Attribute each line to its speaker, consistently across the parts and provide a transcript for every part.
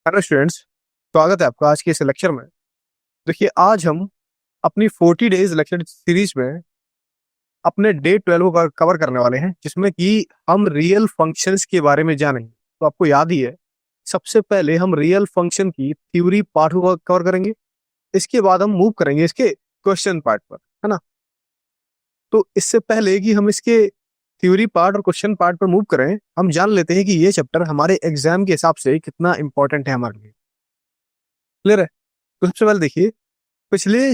Speaker 1: Hello students, स्वागत है आपका आज के इस लेक्चर में। देखिए, आज हम अपनी 40 डेज लेक्चर सीरीज में अपने डे 12 को कवर करने वाले हैं, जिसमें कि हम रियल फंक्शंस के बारे में जानेंगे। तो आपको याद ही है, सबसे पहले हम रियल फंक्शन की थ्योरी पार्ट को कवर करेंगे। इसके बाद हम मूव करेंगे इसके क्वेश्चन पार्ट पर, है ना। तो इससे पहले कि हम इसके थ्योरी पार्ट और क्वेश्चन पार्ट पर मूव करें, हम जान लेते हैं कि ये चैप्टर हमारे एग्जाम के हिसाब से कितना इंपॉर्टेंट है हमारे लिए। क्लियर है? तो सबसे पहले देखिए, पिछले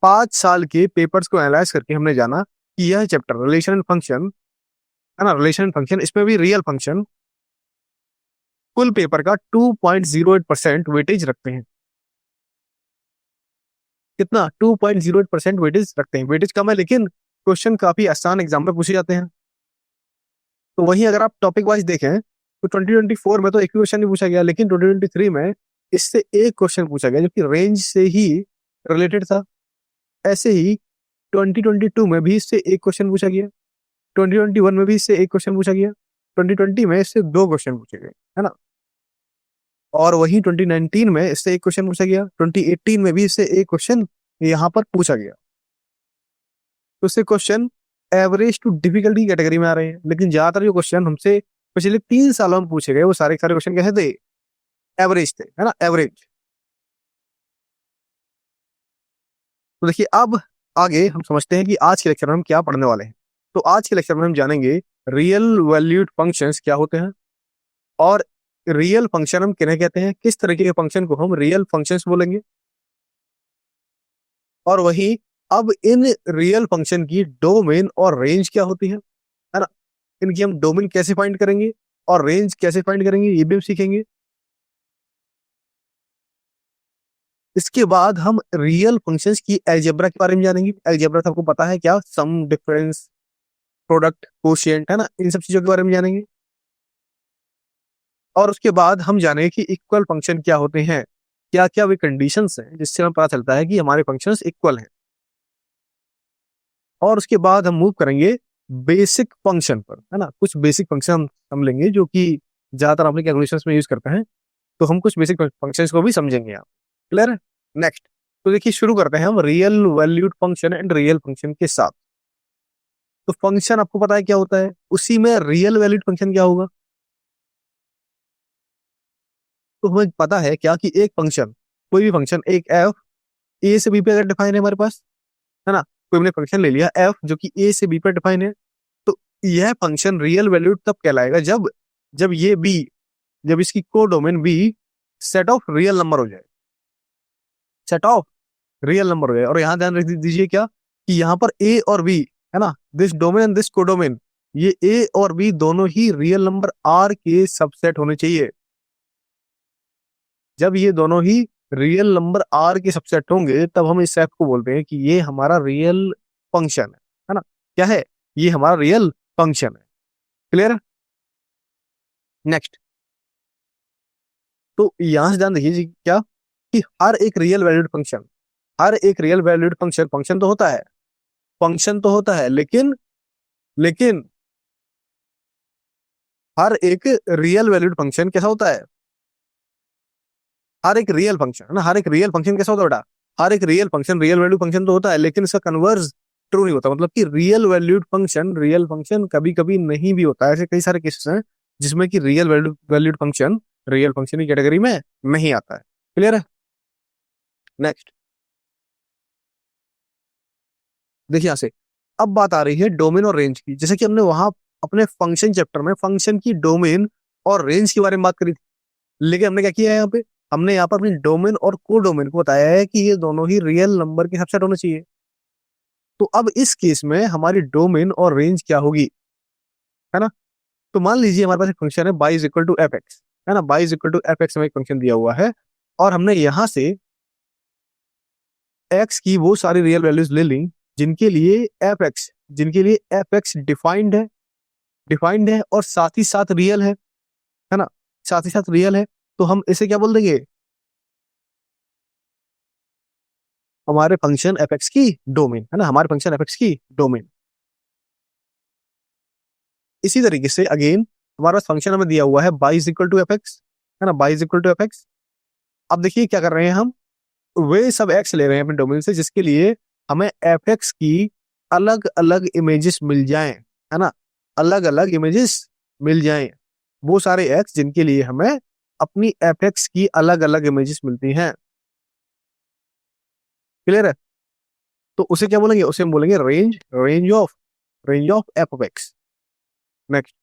Speaker 1: 5 साल के पेपर्स को एनालाइज करके हमने जाना कि यह चैप्टर रिलेशन एंड फंक्शन, है ना, रिलेशन एंड फंक्शन, इसमें भी रियल फंक्शन कुल पेपर का 2.08% वेटेज रखते हैं। कितना? 2.08% वेटेज रखते हैं। वेटेज कम है, लेकिन क्वेश्चन काफी आसान एग्जाम में पूछे जाते हैं। तो वहीं अगर आप टॉपिक वाइज देखें तो 2024 में तो एक भी क्वेश्चन नहीं पूछा गया, लेकिन 2023 में इससे एक क्वेश्चन पूछा गया जो कि रेंज से ही रिलेटेड था। ऐसे ही 2022 में भी इससे एक क्वेश्चन पूछा गया, 2021 में भी इससे एक क्वेश्चन पूछा गया, 2020 में इससे 2 क्वेश्चन पूछे गए, है ना। और वही 2019 में इससे एक क्वेश्चन पूछा गया, 2018 में भी इससे एक क्वेश्चन यहाँ पर पूछा गया। तो इससे question average to difficulty category में आ रहे हैं, लेकिन ज्यादातर जो क्वेश्चन हमसे पिछले 3 सालों में पूछे गए वो सारे क्वेश्चन कैसे थे? एवरेज थे, है ना, एवरेज। तो देखिए, अब आगे हम समझते हैं कि आज के लेक्चर में हम क्या पढ़ने वाले हैं। तो आज के लेक्चर में हम जानेंगे रियल वैल्यूड फंक्शंस क्या होते हैं, और रियल फंक्शन हम किन्हें कहते हैं, किस तरीके के फंक्शन को हम रियल फंक्शंस बोलेंगे। और वही अब इन रियल फंक्शन की डोमेन और रेंज क्या होती है ना। इनकी हम डोमेन कैसे फाइंड करेंगे और रेंज कैसे फाइंड करेंगे, ये भी हम सीखेंगे। इसके बाद हम रियल फंक्शंस की अलजेब्रा के बारे में जानेंगे। अलजेब्रा तो आपको पता है क्या, सम, डिफरेंस, प्रोडक्ट, कोशिएंट, है ना, इन सब चीजों के बारे में जानेंगे। और उसके बाद हम जानेंगे कि इक्वल फंक्शन क्या होते हैं, क्या क्या वे कंडीशंस हैं जिससे हमें पता चलता है कि हमारे फंक्शंस इक्वल हैं। और उसके बाद हम मूव करेंगे बेसिक फंक्शन पर, है ना। कुछ बेसिक फंक्शन हम लेंगे जो कि ज्यादातर हम कैलकुलेशंस में यूज करते हैं, तो हम कुछ बेसिक फंक्शंस को भी समझेंगे आप। क्लियर है? नेक्स्ट, तो देखिए, शुरू करते हैं हम real valued function and real function के साथ। तो फंक्शन आपको पता है क्या होता है, उसी में रियल वैल्यूड फंक्शन क्या होगा। तो हमें पता है क्या कि एक फंक्शन, कोई भी फंक्शन, एक एफ ए से बी पे अगर डिफाइन है हमारे पास, है ना, कोई हमने फंक्शन ले लिया एफ जो कि ए से बी पे डिफाइन है, तो यह फंक्शन रियल वैल्यूड तब कहलाएगा जब जब ये बी, जब इसकी codomain B set of real number हो जाए, सेट ऑफ रियल नंबर हो जाए। और यहाँ ध्यान रख दीजिए क्या, कि यहाँ पर ए और बी, है ना, this domain and this codomain, ये ए और बी दोनों ही रियल नंबर आर के सबसेट होने चाहिए। जब ये दोनों ही रियल नंबर आर के सबसेट होंगे तब हम इस सेट को बोलते हैं कि ये हमारा रियल फंक्शन है ना। क्या है? ये हमारा रियल फंक्शन है। क्लियर है? नेक्स्ट, तो यहां से ध्यान देखिए जी क्या, कि हर एक रियल वैल्यूड फंक्शन, हर एक रियल वैल्यूड फंक्शन, फंक्शन तो होता है, फंक्शन तो होता है, लेकिन लेकिन हर एक रियल वैल्यूड फंक्शन कैसा होता है, हर एक रियल फंक्शन, है ना, हर एक रियल फंक्शन कैसा होता है बेटा, हर एक real function real value function तो होता है, लेकिन इसका कन्वर्स ट्रू नहीं होता। मतलब कि रियल फंक्शन कभी कभी नहीं भी होता है। ऐसे कई सारे केसेस हैं जिसमें कि वैल्यूड फंक्शन रियल फंक्शन की कैटेगरी में नहीं आता है। क्लियर है? नेक्स्ट, देखिए, यहाँ से अब बात आ रही है डोमेन और रेंज की। जैसे कि हमने वहां अपने फंक्शन चैप्टर में फंक्शन की डोमेन और रेंज के बारे में बात करी थी, लेकिन हमने क्या किया है यहाँ पे, हमने यहाँ पर अपनी डोमेन और को डोमेन को बताया है कि ये दोनों ही रियल नंबर के सबसेट होने चाहिए। तो अब इस केस में हमारी डोमेन और रेंज क्या होगी, है ना। तो मान लीजिए हमारे पास एक फंक्शन है y is equal to f x, है ना, y is equal to f x में एक फंक्शन दिया हुआ है, और हमने यहां से एक्स की वो सारी रियल वैल्यूज ले ली जिनके लिए एफ एक्स डिफाइंड है और साथ ही साथ रियल है ना, साथ ही साथ रियल है। तो हम इसे क्या बोल देंगे, हमारे फंक्शन एफ एक्स की डोमेन, है ना, हमारे फंक्शन एफ एक्स की डोमेन। इसी तरीके से अगेन हमारे पास फंक्शन हमें दिया हुआ है y is equal to f x, है ना, y is equal to f x, अब देखिए क्या कर रहे हैं हम, वे सब एक्स ले रहे हैं अपने डोमेन से जिसके लिए हमें एफ एक्स की अलग अलग इमेजेस मिल जाएं, है ना, अलग अलग इमेजेस मिल जाएं, वो सारे एक्स जिनके लिए हमें अपनी एफ एक्स की अलग अलग इमेजेस मिलती हैं। क्लियर है? तो उसे क्या बोलेंगे, उसे हम बोलेंगे range, range of F of x. Next,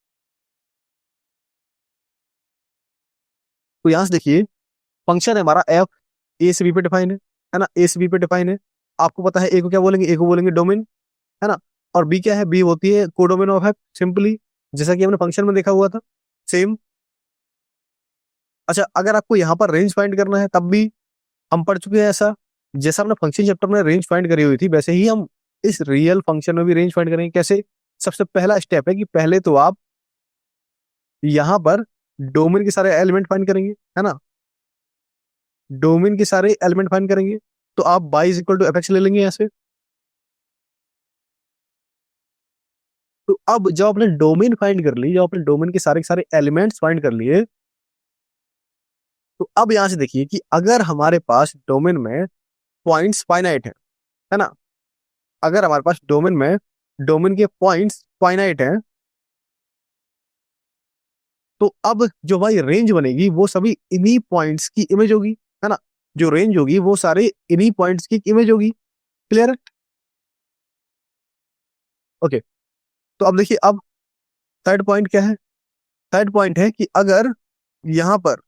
Speaker 1: तो यहां से देखिए फंक्शन है हमारा एफ, ए से बी पे डिफाइन है ना, ए से बी पे डिफाइन है। आपको पता है ए को क्या बोलेंगे, ए को बोलेंगे डोमेन, है ना, और बी क्या है, बी होती है कोडोमेन ऑफ एफ, सिंपली जैसा कि हमने फंक्शन में देखा हुआ था, सेम। अच्छा, अगर आपको यहाँ पर रेंज फाइंड करना है तब भी हम पढ़ चुके हैं ऐसा, जैसा हमने फंक्शन चैप्टर में रेंज फाइंड करी हुई थी वैसे ही हम इस रियल फंक्शन में भी रेंज फाइंड करेंगे। कैसे? सबसे पहला स्टेप है कि पहले तो आप यहाँ पर डोमेन के सारे एलिमेंट फाइंड करेंगे, है ना, डोमेन के सारे एलिमेंट फाइंड करेंगे। तो आप y is equal to f x ले लेंगे यहाँ से। तो अब जब आपने डोमेन फाइंड कर ली, जब आपने डोमेन के सारे एलिमेंट्स फाइंड कर लिए, तो अब यहां से देखिए कि अगर हमारे पास डोमेन में पॉइंट्स फाइनाइट है ना, अगर हमारे पास डोमेन में डोमेन के पॉइंट्स फाइनाइट हैं, तो अब जो भाई रेंज बनेगी वो सभी इन्हीं पॉइंट्स की इमेज होगी, है ना, जो रेंज होगी वो सारे इन्हीं पॉइंट्स की इमेज होगी। क्लियर है? ओके, तो अब देखिए, अब थर्ड पॉइंट क्या है, थर्ड पॉइंट है कि अगर यहां पर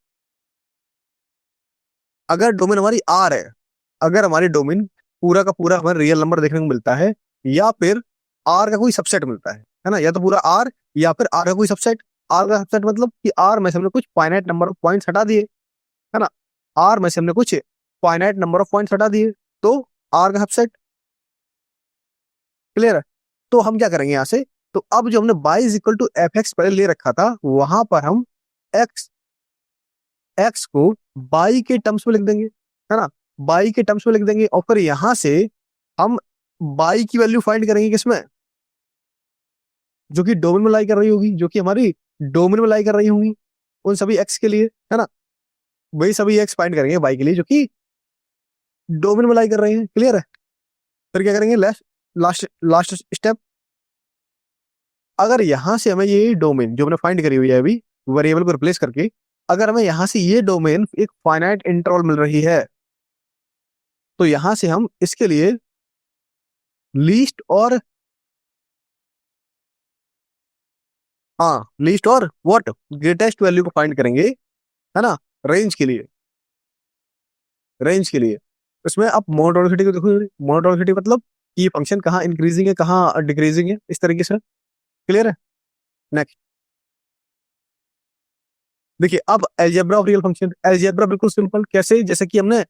Speaker 1: अगर डोमेन हमारी आर है, अगर हमारी डोमेन पूरा का पूरा हमें रियल नंबर देखने को मिलता है, या फिर आर का कोई सबसेट मिलता है ना, या तो पूरा आर या फिर आर का कोई सबसेट। आर का सबसेट मतलब कि आर में से हमने कुछ फाइनाइट नंबर ऑफ पॉइंट्स हटा दिए, है ना, आर में से हमने कुछ फाइनाइट नंबर ऑफ पॉइंट्स हटा दिए, तो आर का सबसेट। क्लियर है? तो हम क्या करेंगे यहाँ से, तो अब जो हमने y is equal to f x पहले ले रखा था, वहां पर हम एक्स एक्स को बाई के टर्म्स में लिख देंगे, है ना, बाई के टर्म्स में लिख देंगे, और फिर यहां से हम बाई की वैल्यू फाइंड करेंगे किसमें, जो कि डोमेन में लाई कर रही होगी, जो कि हमारी डोमेन में लाई कर रही होंगी, उन सभी एक्स के लिए, है ना, वही सभी एक्स फाइंड करेंगे बाई के लिए जो कि डोमेन में लाई कर रहे हैं। क्लियर है? फिर क्या करेंगे, लास्ट लास्ट स्टेप, अगर यहां से हमें ये डोमेन जो हमने फाइंड करी हुई है अभी वेरिएबल को रिप्लेस करके, अगर हमें यहां से ये डोमेन एक फाइनाइट इंटरवल मिल रही है, तो यहां से हम इसके लिए लीस्ट और, हाँ, लीस्ट और व्हाट, ग्रेटेस्ट वैल्यू को फाइंड करेंगे, है ना, रेंज के लिए, रेंज के लिए। इसमें आप मोनोटोनिसिटी को देखो, मोनोटोनिसिटी मतलब कि ये फंक्शन कहाँ इंक्रीजिंग है कहाँ डिक्रीजिंग है, इस तरीके से। क्लियर है? नेक्स्ट देखिए, अब algebra of real function, algebra बिल्कुल सिंपल, कैसे, जैसे कि हमने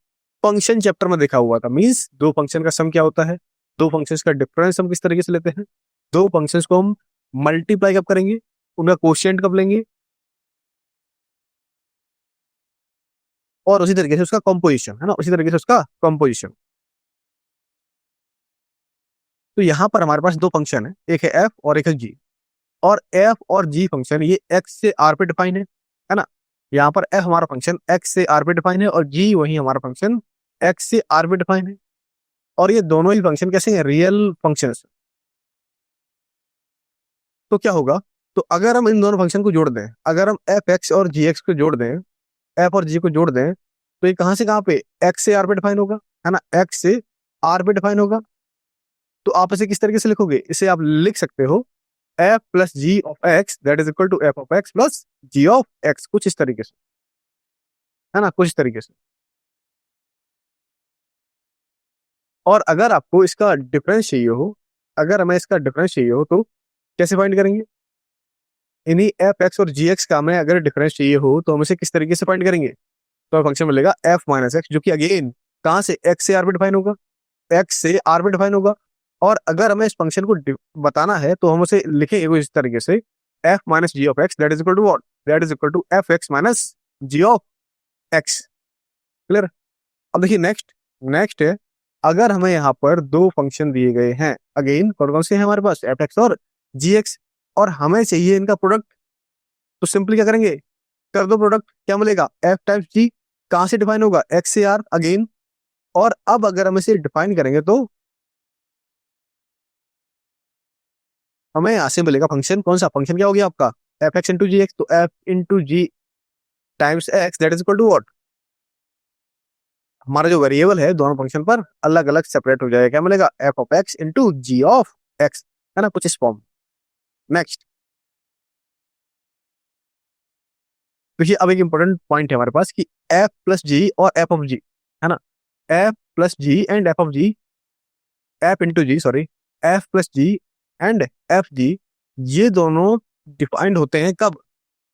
Speaker 1: फंक्शन चैप्टर में देखा हुआ था, मींस दो फंक्शन का सम क्या होता है, दो फंक्शंस का डिफरेंस हम किस तरीके से लेते हैं, दो फंक्शंस को हम मल्टीप्लाई कब करेंगे, उनका कोशिएंट कब लेंगे, और उसी तरीके से उसका कॉम्पोजिशन, है ना, उसी तरीके से उसका कॉम्पोजिशन। तो यहाँ पर हमारे पास दो फंक्शन है, एक है एफ और एक है जी, और एफ और जी फंक्शन ये एक्स से आर पे डिफाइन है ना, यहाँ पर एफ हमारा फंक्शन एक्स से आर पे डिफाइन है, और जी वही हमारा फंक्शन एक्स से आर पे डिफाइन है, और ये दोनों ही फंक्शन कैसे हैं, रियल फंक्शन। तो क्या होगा, तो अगर हम इन दोनों फंक्शन को जोड़ दें, अगर हम एफ एक्स और जी एक्स को जोड़ दें, एफ और जी को जोड़ दें, तो ये कहाँ से कहाँ पे, एक्स से आर पे डिफाइन होगा, है ना, एक्स से आर पे डिफाइन होगा। तो आप इसे किस तरीके से लिखोगे, इसे आप लिख सकते हो f plus g of x that is equal to f of x plus g of x, कुछ इस तरीके से, है ना, कुछ इस तरीके से। और अगर आपको इसका डिफरेंस चाहिए हो, अगर हमें इसका डिफरेंस चाहिए हो तो कैसे फाइंड करेंगे, इन्हीं एफ एक्स और जी एक्स का हमें अगर डिफरेंस चाहिए हो तो हम इसे किस तरीके से फाइंड करेंगे, तो फंक्शन मिलेगा एफ माइनस एक्स, जो कि अगेन कहाँ से, एक्स से आर पे डिफाइन होगा, एक्स से आर पे डिफाइन होगा। और अगर हमें इस फंक्शन को बताना है तो हम उसे लिखेंगे इस तरीके से, f minus g of x that is equal to what, that is equal to f x minus g of x. Clear? अब देखिए नेक्स्ट, नेक्स्ट है, अगर हमें यहाँ पर दो फंक्शन दिए गए हैं, अगेन कौन कौन से हैं हमारे पास, एफ एक्स और जी एक्स, और हमें चाहिए इनका प्रोडक्ट, तो सिंपली क्या करेंगे, कर दो प्रोडक्ट, क्या मिलेगा, एफ टाइम्स जी, कहां से डिफाइन होगा, एक्स से आर अगेन। और अब अगर हम इसे डिफाइन करेंगे तो हमें यहां से मिलेगा फंक्शन, कौन सा फंक्शन, क्या हो गया आपका, f x into g x. तो f into g times x that is equal to what, हमारा जो वेरिएबल है दोनों फंक्शन पर अलग अलग सेपरेट हो जाएगा, क्या मिलेगा, F of x into g of x, है ना, कुछ इस फॉर्म। नेक्स्ट देखिए, अब एक इंपॉर्टेंट पॉइंट है हमारे पास कि एफ प्लस जी और एफ ऑफ जी, है ना, f plus g and f of g, f into g sorry, f plus g and f g, ये दोनों डिफाइंड होते हैं कब,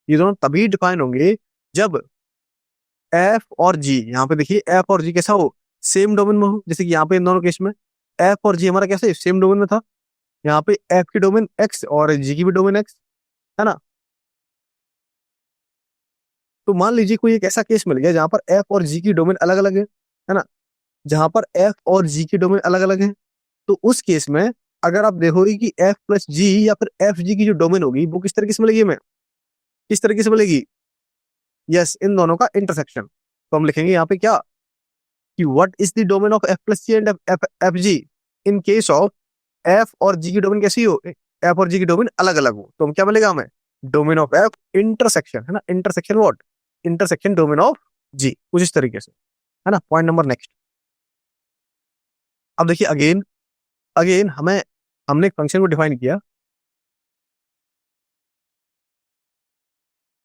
Speaker 1: ये दोनों तभी डिफाइन होंगे जब एफ और जी, यहाँ पे देखिए एफ और जी कैसा हो, सेम डोमेन में हो। जैसे कि यहाँ पे इन दोनों केस में एफ और जी हमारा कैसे सेम डोमेन में था, यहाँ पे एफ की डोमेन एक्स और जी की भी डोमेन एक्स, है ना। तो मान लीजिए कोई एक ऐसा केस मिल गया जहां पर एफ और जी की डोमेन अलग अलग है ना, जहां पर एफ और जी की डोमेन अलग अलग है, तो उस केस में अगर आप देखोगे कि एफ प्लस जी या फिर एफ जी की जो डोमेन होगी वो किस तरीके से मिलेगी हमें, किस तरीके से मिलेगी, यस, इन दोनों का इंटरसेक्शन। तो हम लिखेंगे यहाँ पे क्या कि what is the domain of f plus g and F F G in case of F और जी की डोमेन कैसी हो, एफ और जी की डोमेन अलग अलग हो, तो हम क्या मिलेगा हमें, डोमेन ऑफ एफ इंटरसेक्शन, है ना, intersection what, intersection domain of g, कुछ इस तरीके से, है ना। पॉइंट नंबर नेक्स्ट, अब देखिए अगेन अगेन हमने एक फंक्शन को डिफाइन किया,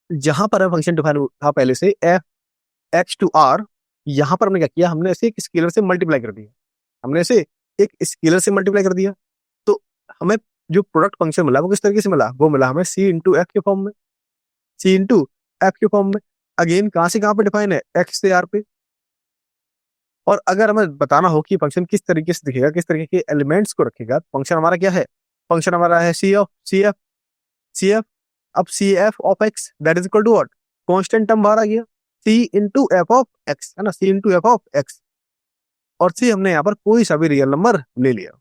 Speaker 1: जहां पर फंक्शन डिफाइन था पहले से एफ एक्स टू आर, यहां पर हमने क्या किया, हमने इसे एक स्केलर से मल्टीप्लाई कर दिया, हमने इसे एक स्केलर से मल्टीप्लाई कर दिया। तो हमें जो प्रोडक्ट फंक्शन मिला वो किस तरीके से मिला, वो मिला हमें सी इंटू एफ के फॉर्म में, सी इंटू एफ के फॉर्म में। अगेन कहां से कहां पे डिफाइन है, एक्स से आर पे। और अगर हमें बताना हो कि फंक्शन किस तरीके से दिखेगा, किस तरीके के एलिमेंट्स को रखेगा, फंक्शन हमारा क्या है, फंक्शन हमारा है सी एफ। अब c F of x that is equal to what, constant term बाहर आ गया, c into f of x, है ना, c into f of x. और सी हमने यहाँ पर कोई सा भी रियल नंबर ले लिया।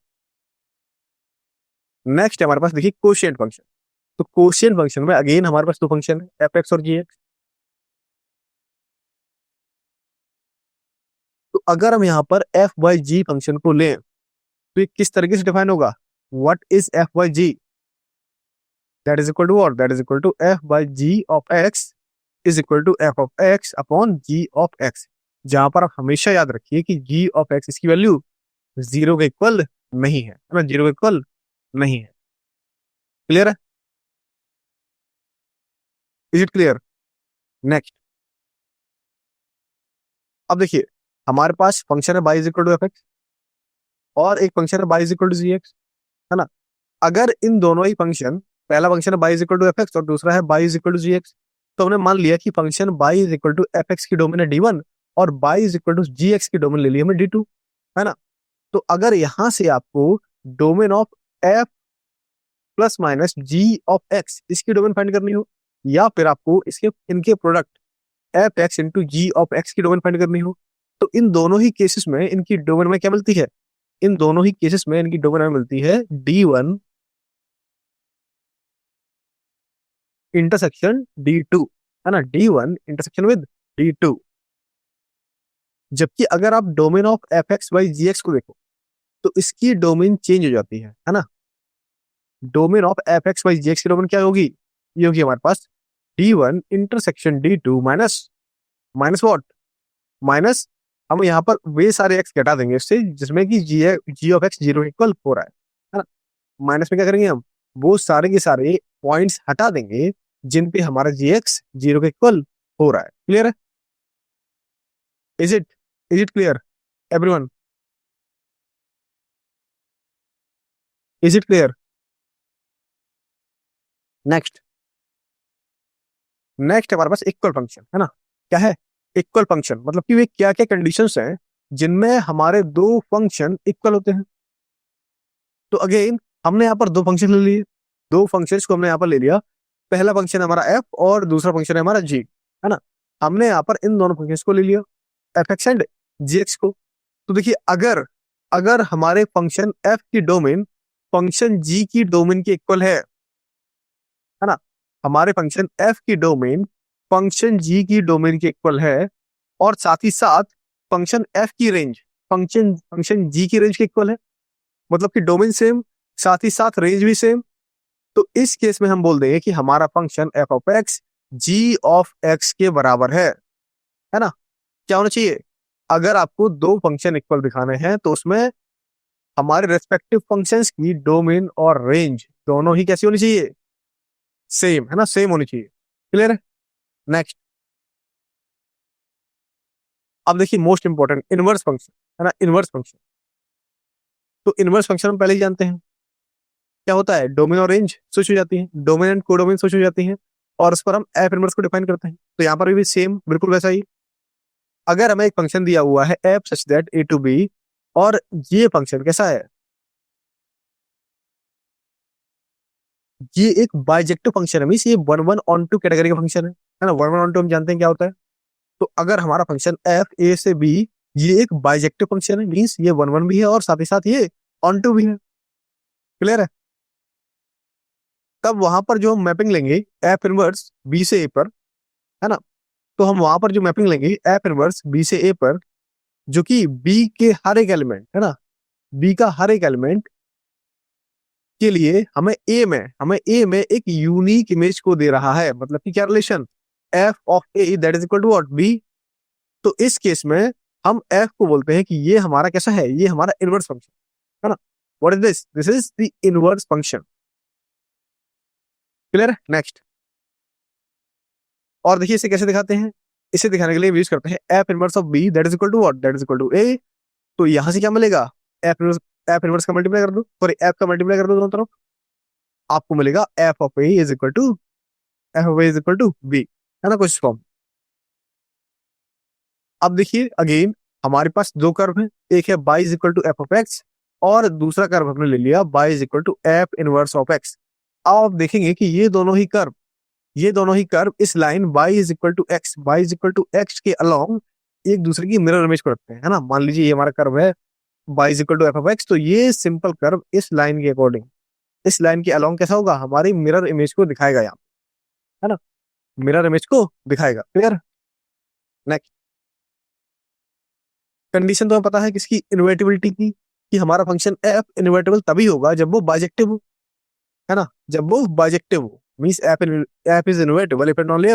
Speaker 1: नेक्स्ट है हमारे पास देखिए कोशिएंट फंक्शन। तो कोशिएंट फंक्शन में अगेन हमारे पास दो फंक्शन है, एफ एक्स और जी एक्स। तो अगर हम यहाँ पर एफ बाई जी फंक्शन को लें तो ये किस तरीके से डिफाइन होगा, what is f by g, that is equal to what, that is equal to f by g of x is equal to f of x upon g of x. जहां पर आप हमेशा याद रखिए कि जी ऑफ एक्स इसकी value zero के equal नहीं है ना, जीरो के इक्वल नहीं है। क्लियर है, इज इट क्लियर। नेक्स्ट, अब देखिए हमारे पास फंक्शन है y is equal to f x और एक फंक्शन है y is equal to g x, है ना। अगर इन दोनों ही फंक्शन, पहला फंक्शन है y is equal to f x और दूसरा है y is equal to g x, तो हमने मान लिया कि function y is equal to f x की डोमेन है डी1 और y is equal to g x की डोमेन ले ली हमने डी2, है ना। तो अगर यहां से आपको domain of f plus minus g of x इसकी डोमेन फाइंड करनी हो, या फिर आपको इसके इनके product f x into g of x की डोमेन फाइंड करनी हो, तो इन दोनों ही केसेस में इनकी डोमेन में क्या मिलती है, इन दोनों ही केसेस में इनकी डोमेन में मिलती है डी1 इंटरसेक्शन डी2, है ना, डी1 इंटरसेक्शन विद डी2। जबकि अगर आप domain of f x by g x को देखो तो इसकी डोमेन चेंज हो जाती है ना। Domain of f x by g x की डोमेन क्या होगी, ये होगी हमारे पास d one intersection d two minus minus what, minus हम यहाँ पर वे सारे एक्स घटा देंगे इससे जिसमें कि g of x zero equal हो रहा है ना। माइनस में क्या करेंगे हम, वो सारे के सारे पॉइंट्स हटा देंगे जिन पे हमारा जी एक्स जीरो के इक्वल हो रहा है। क्लियर है, is it, is it clear everyone, is it clear. Next, next हमारे पास इक्वल फंक्शन, है ना। क्या है इक्वल फंक्शन, मतलब कि वे क्या क्या कंडीशंस हैं जिनमें हमारे दो फंक्शन इक्वल होते हैं। तो अगेन हमने यहाँ पर दो फंक्शन ले लिए, दो फंक्शंस को हमने यहाँ पर ले लिया, पहला फंक्शन हमारा एफ और दूसरा फंक्शन है हमारा जी, है ना। हमने यहाँ पर इन दोनों फंक्शंस को ले लिया, f x and g x को। तो देखिए अगर अगर हमारे फंक्शन एफ की डोमेन फंक्शन जी की डोमेन के इक्वल है ना, हमारे फंक्शन एफ की डोमेन फंक्शन जी की डोमेन के इक्वल है, और साथ ही साथ फंक्शन एफ की रेंज फंक्शन जी की रेंज के इक्वल है, मतलब कि डोमेन सेम, साथ ही साथ रेंज भी सेम। तो इस केस में हम बोल देंगे कि हमारा function f of x g of x के बराबर है ना। क्या होना चाहिए? अगर आपको दो फंक्शन इक्वल दिखाने हैं तो उसमें हमारे रेस्पेक्टिव फंक्शंस की डोमेन और रेंज दोनों ही कैसी होनी चाहिए? सेम, है ना, सेम होनी चाहिए। क्लियर है? नेक्स्ट, अब देखिए मोस्ट इंपॉर्टेंट इनवर्स फंक्शन, है ना, इनवर्स फंक्शन। तो इनवर्स फंक्शन हम पहले ही जानते हैं क्या होता है, डोमेन और रेंज स्विच हो जाती है, डोमेन एंड कोडोमेन स्विच हो जाती है, और उस पर हम एफ इनवर्स को डिफाइन करते हैं। तो यहाँ पर भी सेम बिल्कुल वैसा ही। अगर हमें एक फंक्शन दिया हुआ है f such that A to B, और ये फंक्शन कैसा है, ये एक बाइजेक्टिव फंक्शन है, मींस ये one one onto category का फंक्शन है ना। वन वन ऑन टू हम जानते हैं क्या होता है। तो अगर हमारा फंक्शन एफ ए से बी ये एक बाइजेक्टिव फंक्शन है, मींस ये वन वन भी है और साथ ही साथ ये ऑन टू भी है। क्लियर है? तब वहां पर जो हम मैपिंग लेंगे एफ इनवर्स बी से ए पर, है ना, तो हम वहां पर जो मैपिंग लेंगे एफ इनवर्स बी से ए पर, जो कि बी के हर एक एलिमेंट, है ना, बी का हर एक एलिमेंट के लिए हमें ए में एक यूनिक इमेज को दे रहा है। मतलब कि क्या relation, f of a that is equal to what, b. तो इस केस में हम एफ को बोलते हैं कि ये हमारा कैसा है, ये हमारा इनवर्स फंक्शन है ना। What is this? This is the inverse function. Clear है? नेक्स्ट, और देखिए इसे कैसे दिखाते हैं। इसे दिखाने के लिए यूज करते हैं F inverse of B that is equal to what, that is equal to A. तो यहां से क्या मिलेगा, एफ इनवर्स का मल्टीप्लाई कर दो, सॉरी एफ का मल्टीप्लाई कर दो दोनों तरफ, आपको मिलेगा F of a is equal to f of a is equal to b, है ना, कुछ फॉर्म। अब देखिए अगेन हमारे पास दो कर्व है, एक है y is equal to f of x, और दूसरा कर्व हमने ले लिया y is equal to F inverse of x. अब आप देखेंगे कि ये दोनों ही कर्व इस line y is equal to x के अलोंग एक दूसरे की मिरर इमेज को रखते हैं, है ना। मान लीजिए ये हमारा कर्व है y is equal to f of x, तो ये सिंपल कर्व इस लाइन के अकॉर्डिंग, इस लाइन के अलोंग कैसा होगा, हमारी मिरर इमेज को दिखाएगा यहाँ, है ना, मिरर इमेज को दिखाएगा। क्लियर? नेक्स्ट, कंडीशन तो हमें पता है किसकी, इन्वर्टिबिलिटी की, कि हमारा फंक्शन एफ इन्वर्टेबल तभी होगा जब वो बाइजेक्टिव हो, है ना, जब वो बाइजेक्टिव हो, means f is invertible if and only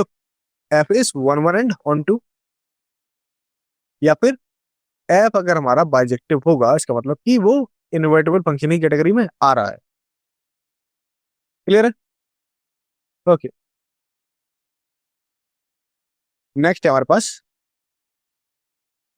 Speaker 1: f is one one and onto, या फिर एफ अगर हमारा बाइजेक्टिव होगा इसका मतलब कि वो इन्वर्टेबल फंक्शन की कैटेगरी में आ रहा है। क्लियर है? ओके, नेक्स्ट है हमारे पास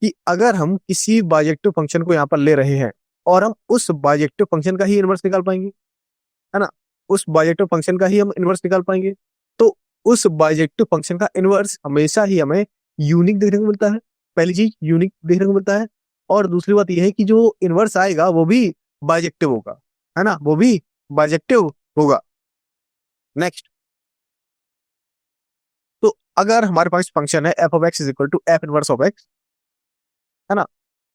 Speaker 1: कि अगर हम किसी बाइजेक्टिव फंक्शन को यहाँ पर ले रहे हैं और हम उस बाइजेक्टिव फंक्शन का ही इनवर्स निकाल पाएंगे, है ना, उस बाइजेक्टिव फंक्शन का ही हम इनवर्स निकाल पाएंगे, तो उस बाइजेक्टिव फंक्शन का इनवर्स हमेशा ही हमें यूनिक देखने को मिलता है। पहली चीज यूनिक देखने को मिलता है, और दूसरी बात यह है कि जो इनवर्स आएगा वो भी बाइजेक्टिव होगा, है ना, वो भी बाइजेक्टिव होगा। नेक्स्ट, तो अगर हमारे पास फंक्शन है F of x is equal to F inverse of x, है ना,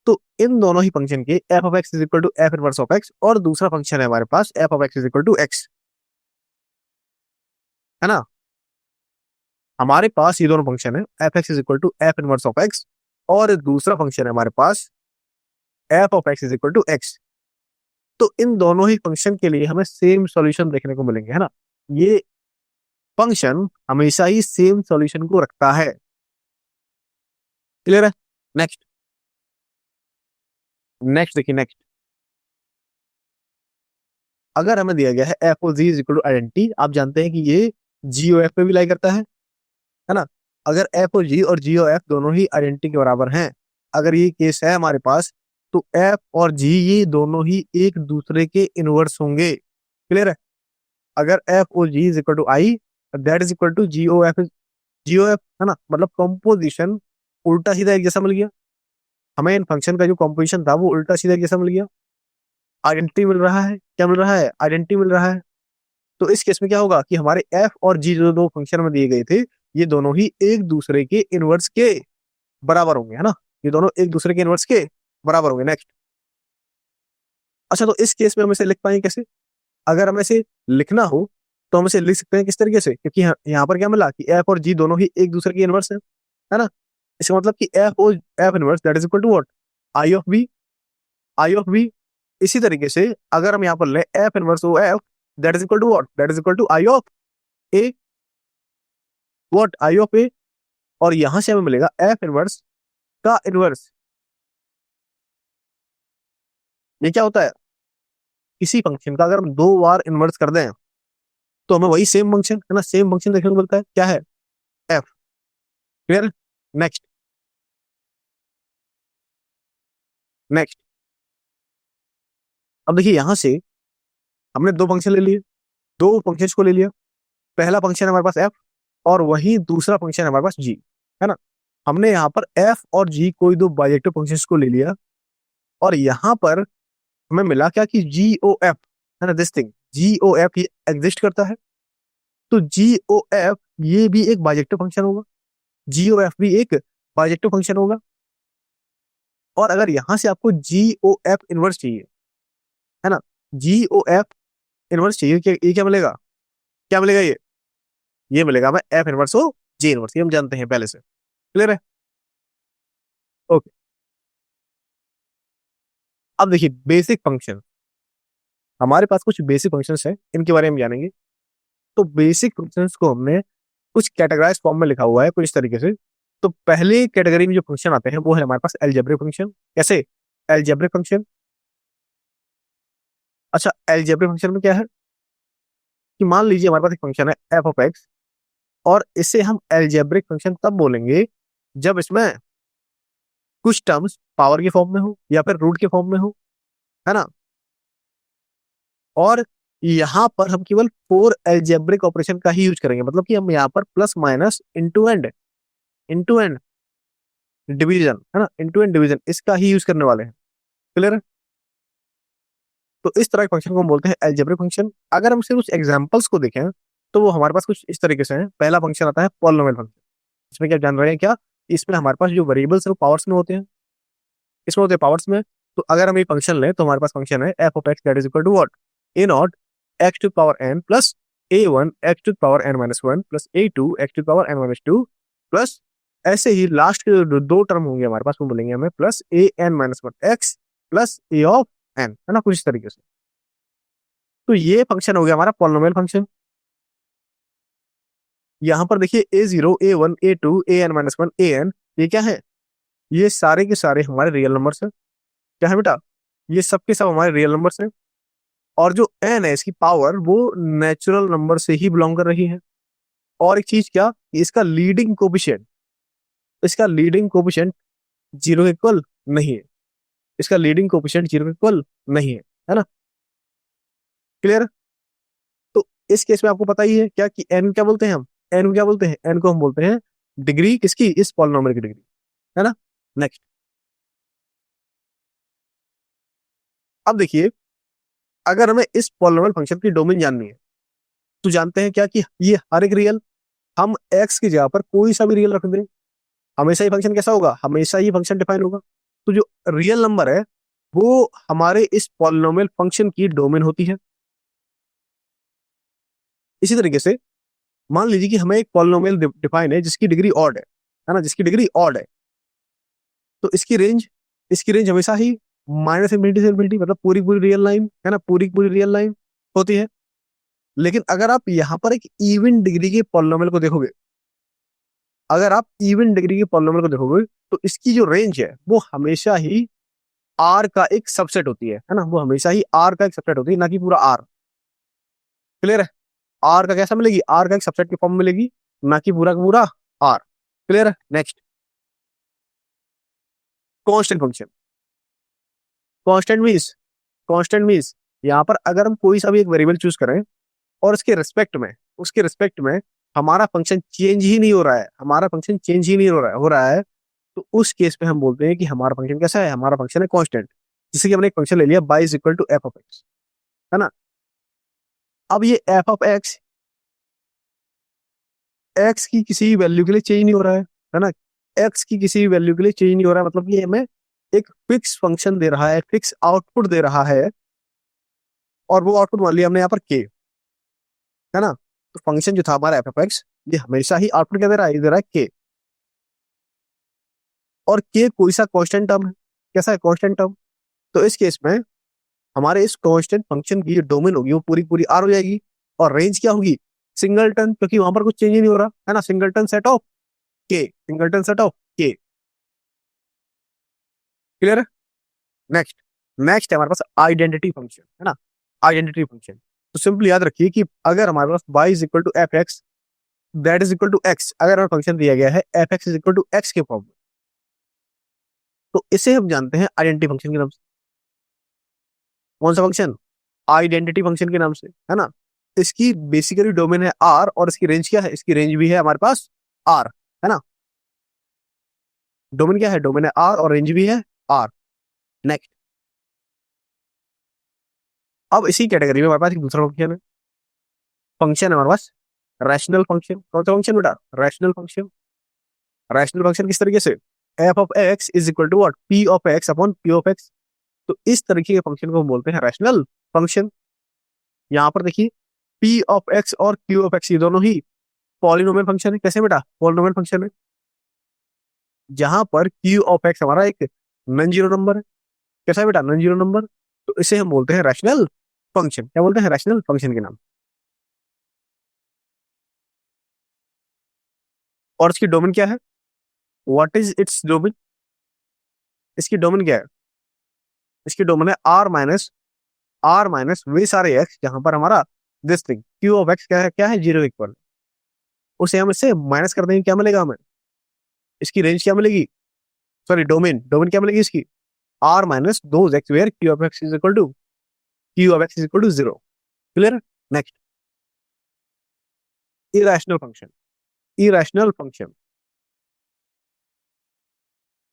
Speaker 1: तो इन दोनों ही फंक्शन के F of x is equal to F inverse of x, और दूसरा फंक्शन है हमारे पास F of x is equal to X, है ना। हमारे पास ये दोनों फंक्शन है F x is equal to F inverse of x, और दूसरा फंक्शन है हमारे पास F of x is equal to x. तो इन दोनों ही फंक्शन के लिए हमें सेम सॉल्यूशन देखने को मिलेंगे, है ना। ये फंक्शन हमेशा ही सेम सॉल्यूशन को रखता है। क्लियर है? नेक्स्ट, देखिए नेक्स्ट, अगर हमें दिया गया है f o g is equal to identity, आप जानते हैं कि ये जी ओ एफ पे भी लाई करता है ना। अगर एफ ओ जी और जी ओ एफ दोनों ही आइडेंटिटी के बराबर हैं, अगर ये केस है हमारे पास, तो एफ और जी ये दोनों ही एक दूसरे के इनवर्स होंगे। क्लियर है? अगर f o g is equal to I that is equal to g o f, है ना, मतलब कंपोजिशन उल्टा सीधा एक जैसा मिल गया हमें। इन फंक्शन का जो कंपोजिशन था वो उल्टा सीधा एक जैसा मिल गया। आइडेंटिटी मिल रहा है, क्या मिल रहा है, आइडेंटिटी मिल रहा है। तो इस केस में क्या होगा कि हमारे एफ और जी जो दो फंक्शन में दिए गए थे, ये दोनों ही एक दूसरे के इनवर्स के बराबर होंगे, है ना, ये दोनों एक दूसरे के इनवर्स के बराबर होंगे। नेक्स्ट, अच्छा, तो इस केस में हम इसे लिख पाएंगे कैसे? अगर हमें इसे लिखना हो तो हम इसे लिख सकते हैं किस तरीके से, क्योंकि यहाँ पर क्या मिला कि एफ और जी दोनों ही एक दूसरे के इनवर्स है ना। इसका मतलब कि F inverse that is equal to what, I of B, I of B. इसी तरीके से अगर हम यहाँ पर ले F inverse o F that is equal to what, that is equal to I of A, what, I of A. और यहां से हमें मिलेगा एफ इनवर्स का इनवर्स। ये क्या होता है, किसी फंक्शन का अगर हम 2 बार इन्वर्स कर दें तो हमें वही सेम फंक्शन है ना, सेम फंक्शन देखने को मिलता है, क्या है, एफ। क्लियर। Next, next. अब देखिए यहां से हमने 2 फंक्शन ले लिए, 2 फंक्शन को ले लिया। पहला फंक्शन है हमारे पास एफ और वही दूसरा फंक्शन है हमारे पास जी, है ना। हमने यहाँ पर एफ और जी कोई 2 बाइजेक्टिव फंक्शंस को ले लिया और यहाँ पर हमें मिला क्या कि जी ओ एफ, है ना, this thing g o f ये एग्जिस्ट करता है। तो जी ओ एफ ये भी एक बाइजेक्टिव फंक्शन होगा, जी ओ एफ भी एक बाइजेक्टिव फंक्शन होगा। और अगर यहां से आपको जी ओ एफ इनवर्स चाहिए, है ना, जी ओ एफ इनवर्स चाहिए, ये क्या मिलेगा, क्या मिलेगा, ये मिलेगा हमें एफ इनवर्स ओ जी इनवर्स, ये हम जानते हैं पहले से। क्लियर है। ओके। अब देखिए बेसिक फंक्शन, हमारे पास कुछ बेसिक फंक्शंस हैं, इनके बारे में जानेंगे। तो बेसिक फंक्शंस को हमने कुछ कैटेगराइज फॉर्म में लिखा हुआ है कुछ इस तरीके से। तो पहले कैटेगरी में जो फंक्शन आते हैं वो है हमारे पास एलजेब्रिक फंक्शन। कैसे, एलजेब्रिक फंक्शन। अच्छा, एलजेब्रिक फंक्शन में क्या है कि मान लीजिए हमारे पास एक फंक्शन है एफ ऑफ एक्स और इसे हम एलजेब्रिक फंक्शन तब बोलेंगे जब इसमें कुछ टर्म्स पावर के फॉर्म में हो या फिर रूट के फॉर्म में हो, है ना। और यहाँ पर हम केवल 4 एल्जेब्रिक ऑपरेशन का ही यूज करेंगे, मतलब कि हम यहाँ पर plus minus into and division, है ना, इंटू एंड डिवीजन इसका ही यूज करने वाले हैं। क्लियर है। तो इस तरह के फंक्शन को हम बोलते हैं एल्जेब्रिक फंक्शन। अगर हम सिर्फ कुछ एग्जांपल्स को देखें तो वो हमारे पास कुछ इस तरीके से है। पहला फंक्शन आता है पॉलिनोमियल फंक्शन। इसमें क्या जान रहे हैं क्या, इसमें हमारे पास जो वेरिएबल्स है वो पावर्स में होते हैं, इसमें होते हैं पावर्स में। तो अगर हम ये फंक्शन लें तो हमारे पास फंक्शन है F of x that is equal to what, a naught x to power N plus A one x to power N minus one plus a two x to power N minus two plus ऐसे ही last के जो 2 term होंगे हमारे पास वो बोलेंगे हमें plus A N minus one x plus a of n, है ना, कुछ इस तरीके से। तो ये फंक्शन हो गया हमारा पॉलिनोमियल फंक्शन। यहाँ पर देखिए A zero A one A two A N minus one A N, ये क्या है, ये सारे के सारे हमारे रियल नंबर्स हैं। क्या है बेटा, ये सब के सब हमारे रियल नंबर्स हैं। और जो एन है इसकी पावर वो नेचुरल नंबर से ही बिलोंग कर रही है। और एक चीज क्या, इसका लीडिंग कोफिशिएंट, इसका लीडिंग कोफिशिएंट 0 के इक्वल नहीं है, इसका लीडिंग कोफिशिएंट 0 के इक्वल नहीं है ना। क्लियर। तो इस केस में आपको पता ही है क्या कि एन क्या बोलते हैं हम, एन को क्या बोलते हैं, एन को हम बोलते हैं डिग्री किसकी, इस पॉलिनोमियल की डिग्री, है ना। नेक्स्ट। अब देखिए अगर हमें इस पॉलिनोमियल फंक्शन की डोमेन जाननी है तो जानते हैं क्या कि ये हर एक रियल, हम एक्स की जगह पर कोई सा भी रियल रख दें, हमेशा ही फंक्शन कैसा होगा, हमेशा ही फंक्शन डिफाइन होगा। तो जो रियल नंबर है वो हमारे इस पॉलिनोमियल फंक्शन की डोमेन होती है। इसी तरीके से मान लीजिए कि हमें एक पॉलिनोमियल डिफाइन है जिसकी डिग्री ऑड है ना, जिसकी डिग्री ऑड है। तो इसकी रेंज हमेशा ही माइनस इन्फिनिटी से इन्फिनिटी, मतलब पूरी पूरी रियल लाइन, है ना, पूरी पूरी रियल लाइन होती है। लेकिन अगर आप यहाँ पर एक इवन डिग्री के पॉलिनोमियल को देखोगे, अगर आप इवन डिग्री के पॉलिनोमियल को देखोगे तो इसकी जो रेंज है वो हमेशा ही आर का एक सबसेट होती है ना, वो हमेशा ही आर का एक सबसेट होती है, ना कि पूरा आर। क्लियर है। आर का कैसा मिलेगी, आर का एक सबसेट की फॉर्म मिलेगी, ना कि पूरा का पूरा आर। क्लियर है। Next, constant function. Constant means यहाँ पर अगर हम कोई सा भी एक वेरिएबल चूज करें और उसके रिस्पेक्ट में हमारा फंक्शन चेंज ही नहीं हो रहा है, हमारा फंक्शन चेंज ही नहीं हो रहा है, तो उस केस में हम बोलते हैं कि हमारा फंक्शन कैसा है, हमारा फंक्शन है कांस्टेंट। जैसे कि हमने एक फंक्शन ले लिया y is equal to f of x, है ना। अब ये एफ ऑफ एक्स एक्स की किसी भी वैल्यू के लिए चेंज नहीं हो रहा है ना, एक्स की किसी भी वैल्यू के लिए चेंज नहीं हो रहा है, मतलब ये हमें एक फिक्स फंक्शन दे रहा है, फिक्स आउटपुट दे रहा है। और वो आउटपुट मान लिया हमने यहाँ पर के, है ना। तो फंक्शन जो था हमारा एफ ऑफ एक्स ये हमेशा ही आउटपुट क्या दे रहा है, ये दे रहा है के। और के कोई सा कांस्टेंट टर्म है, कैसा है कांस्टेंट टर्म, तो इस केस में हमारे इस कांस्टेंट फंक्शन की जो डोमेन होगी वो पूरी पूरी आर हो जाएगी, और रेंज क्या होगी, सिंगलटन, क्योंकि वहां पर कुछ चेंज ही नहीं हो रहा है ना, सिंगलटन सेट ऑफ के, सिंगलटन सेट ऑफ के। क्लियर है। नेक्स्ट, नेक्स्ट है हमारे पास आइडेंटिटी फंक्शन, है ना, आइडेंटिटी फंक्शन। तो सिंपली याद रखिए कि अगर हमारे पास y is equal to f x that is equal to x, अगर हमारा फंक्शन दिया गया है F x is equal to x के फॉर्म में, तो इसे हम जानते हैं आइडेंटिटी फंक्शन के नाम से। कौन सा फंक्शन, आइडेंटिटी फंक्शन के नाम से, है ना। इसकी बेसिकली डोमेन है आर, और इसकी रेंज क्या है, इसकी रेंज भी है हमारे पास आर, है ना। डोमेन क्या है, डोमेन है आर और रेंज भी है आर। नेक्स्ट, अब इसी कैटेगरी में हमारे पास एक दूसरा फंक्शन है, फंक्शन है हमारे पास रैशनल फंक्शन। कौन सा फंक्शन बेटा, रैशनल फंक्शन। रैशनल फंक्शन किस तरीके से, f of x is equal to what, p of x upon p of x. तो इस तरीके के फंक्शन को हम बोलते हैं रैशनल फंक्शन। यहाँ पर देखिए पी ऑफ एक्स और क्यू ऑफ एक्स ये दोनों ही पॉलिनोमियल फंक्शन है। कैसे बेटा, पॉलिनोमियल फंक्शन है, जहां पर क्यू ऑफ एक्स हमारा एक नॉन जीरो नंबर है। कैसा है बेटा, नॉन जीरो नंबर। तो इसे हम बोलते हैं रैशनल फंक्शन। क्या बोलते हैं, रैशनल फंक्शन के नाम। और इसकी डोमेन क्या है, व्हाट इज इट्स डोमेन, इसकी डोमेन क्या है, इसकी डोमेन है आर माइनस वे सारे एक्स, जहां पर हमारा this thing Q of x क्या है जीरो इक्वल, उसे हम इससे माइनस कर देंगे, क्या मिलेगा हमें, इसकी रेंज क्या मिलेगी, सॉरी डोमेन, डोमेन क्या मिलेगी इसकी, आर माइनस दो x where q of x is equal to, q of x is equal to zero. Clear. Next, irrational function, irrational function.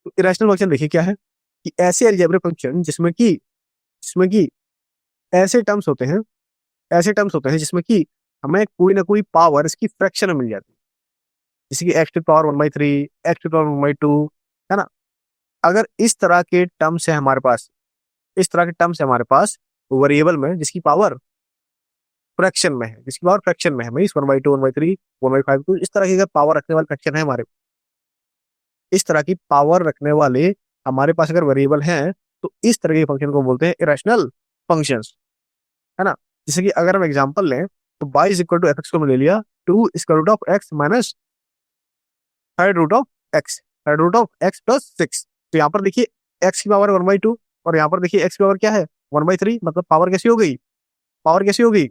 Speaker 1: तो इरेशनल फंक्शन देखिए क्या है, कि ऐसे अलजेब्रिक फंक्शन जिसमें कि ऐसे टर्म्स होते हैं, ऐसे टर्म्स होते हैं जिसमें कि हमें कोई ना कोई पावर इसकी फ्रैक्शन में मिल जाती है, जैसे कि x to power one by three, x to power one by two, है ना। अगर इस तरह के टर्म्स है हमारे पास, इस तरह के टर्म्स है हमारे पास वेरिएबल में जिसकी पावर फ्रैक्शन में है, जिसकी पावर फ्रैक्शन में है, mean one by to, one by three, one by five, तो इस तरह की अगर पावर रखने वाले फ्रैक्शन है हमारे, इस तरह की पावर रखने वाले हमारे पास अगर वेरिएबल हैं, तो इस तरह के फंक्शन को बोलते हैं इरेशनल फंक्शंस, है ना। जैसे कि अगर हम एग्जांपल लें तो y is equal to f x को हमने ले लिया, two square root of x minus third root of x, third root of x plus six. तो यहाँ पर देखिए एक्स की पावर वन बाई टू, और यहाँ पर देखिए एक्स की पावर क्या है, वन बाई थ्री, मतलब पावर कैसी हो गई, पावर कैसी होगी,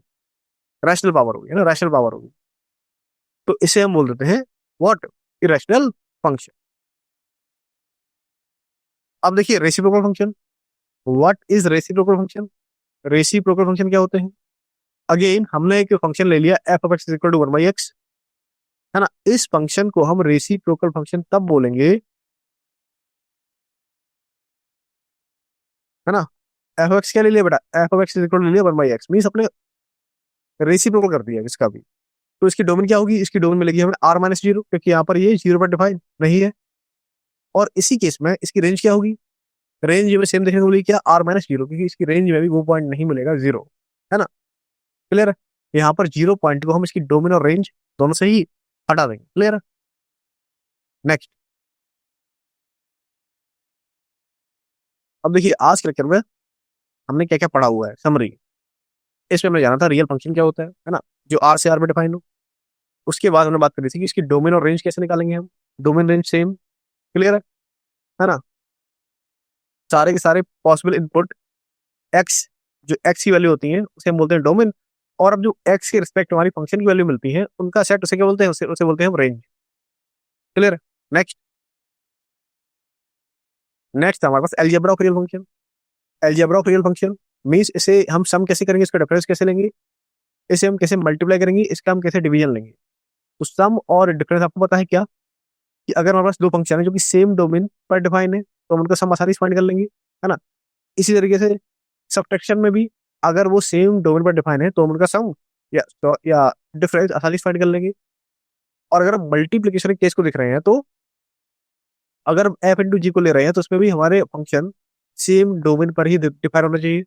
Speaker 1: रैशनल पावर होगी, है ना, रैशनल पावर होगी। तो इसे हम बोल देते हैं व्हाट, इरेशनल फंक्शन। अब देखिए reciprocal function, what is reciprocal function, reciprocal function क्या होते हैं। अगेन हमने एक फंक्शन ले लिया f of x equal to one by x, है ना। इस फंक्शन को हम रेसिप्रोकल फंक्शन तब बोलेंगे, है ना। एफ ऑफ एक्स क्या ले लिया बेटा, f of x equal to ले लिया वन बाई एक्स, मीन अपने रेसिप्रोकल कर दिया इसका भी। तो इसकी डोमेन क्या होगी, इसकी डोमेन मिलेगी हमें आर माइनस जीरो, क्योंकि यहाँ पर ये जीरो पर डिफाइन नहीं है। और इसी केस में इसकी रेंज क्या होगी, रेंज में सेम देखने को मिलेगी क्या, आर माइनस जीरो, क्योंकि इसकी रेंज में भी वो पॉइंट नहीं मिलेगा जीरो, है ना। क्लियर है। यहाँ पर जीरो पॉइंट को हम इसकी डोमेन और रेंज दोनों से ही हटा देंगे। क्लियर है। नेक्स्ट, अब देखिए आज के लेक्चर में हमने क्या क्या पढ़ा हुआ है, समरी। इसमें हमने जाना था रियल फंक्शन क्या होता है ना, जो आर से आर में डिफाइन हो। उसके बाद हमने बात करी थी कि इसकी डोमेन और रेंज कैसे निकालेंगे हम, डोमेन रेंज सेम। क्लियर है ना। सारे के सारे पॉसिबल इनपुट एक्स, जो एक्स की वैल्यू होती है उसे हम बोलते हैं डोमेन, और अब जो एक्स के रिस्पेक्ट हमारी फंक्शन की वैल्यू मिलती है उनका सेट, उसे क्या बोलते हैं, उसे बोलते हैं हम रेंज। क्लियर है। नेक्स्ट, नेक्स्ट हमारे पास algebra of real function. Algebra of real function means इसे हम सम कैसे करेंगे, इसका डिफरेंस कैसे लेंगे, इसे हम कैसे मल्टीप्लाई करेंगे, इसका हम कैसे डिवीजन लेंगे। तो सम और डिफरेंस आपको पता है क्या, कि अगर हमारे पास दो फंक्शन है जो कि सेम डोमेन पर डिफाइन है तो हम उनका सम आसानी से फाइंड कर लेंगे, है ना। इसी तरीके से सब्ट्रैक्शन में भी अगर वो सेम डोमेन पर डिफाइन है तो हम उनका सम या डिफरेंस आसानी से फाइंड कर लेंगे। और अगर हम मल्टीप्लीकेशन के केस को देख रहे हैं, तो अगर हम एफ इंटू जी को ले रहे हैं तो उसमें भी हमारे फंक्शन सेम डोमेन पर ही डिफाइन होना चाहिए,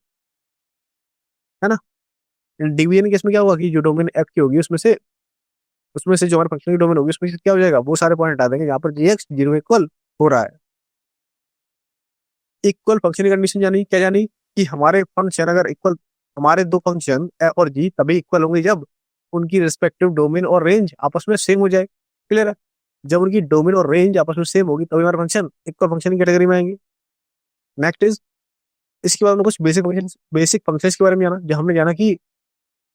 Speaker 1: है ना। डिवीजन केस में क्या होगा कि जो डोमेन एफ की होगी उसमें से जो हमारे फंक्शन की डोमेन होगी उसमें से क्या हो जाएगा, वो सारे पॉइंट हटा देंगे यहाँ पर जी एक्स जीरो इक्वल हो रहा है। इक्वल फंक्शन की कंडीशन जानी, क्या जानी कि हमारे फंक्शन अगर इक्वल, हमारे दो फंक्शन एफ और जी तभी इक्वल होंगे जब उनकी रिस्पेक्टिव डोमेन और रेंज आपस में सेम हो जाए। क्लियर है? जब उनकी डोमेन और रेंज आपस में सेम होगी तभी हमारे फंक्शन इक्वल फंक्शन की कैटेगरी में आएंगे। नेक्स्ट इज, इसके बाद में कुछ बेसिक फंक्शंस के बारे में जाना, जो हमने जाना कि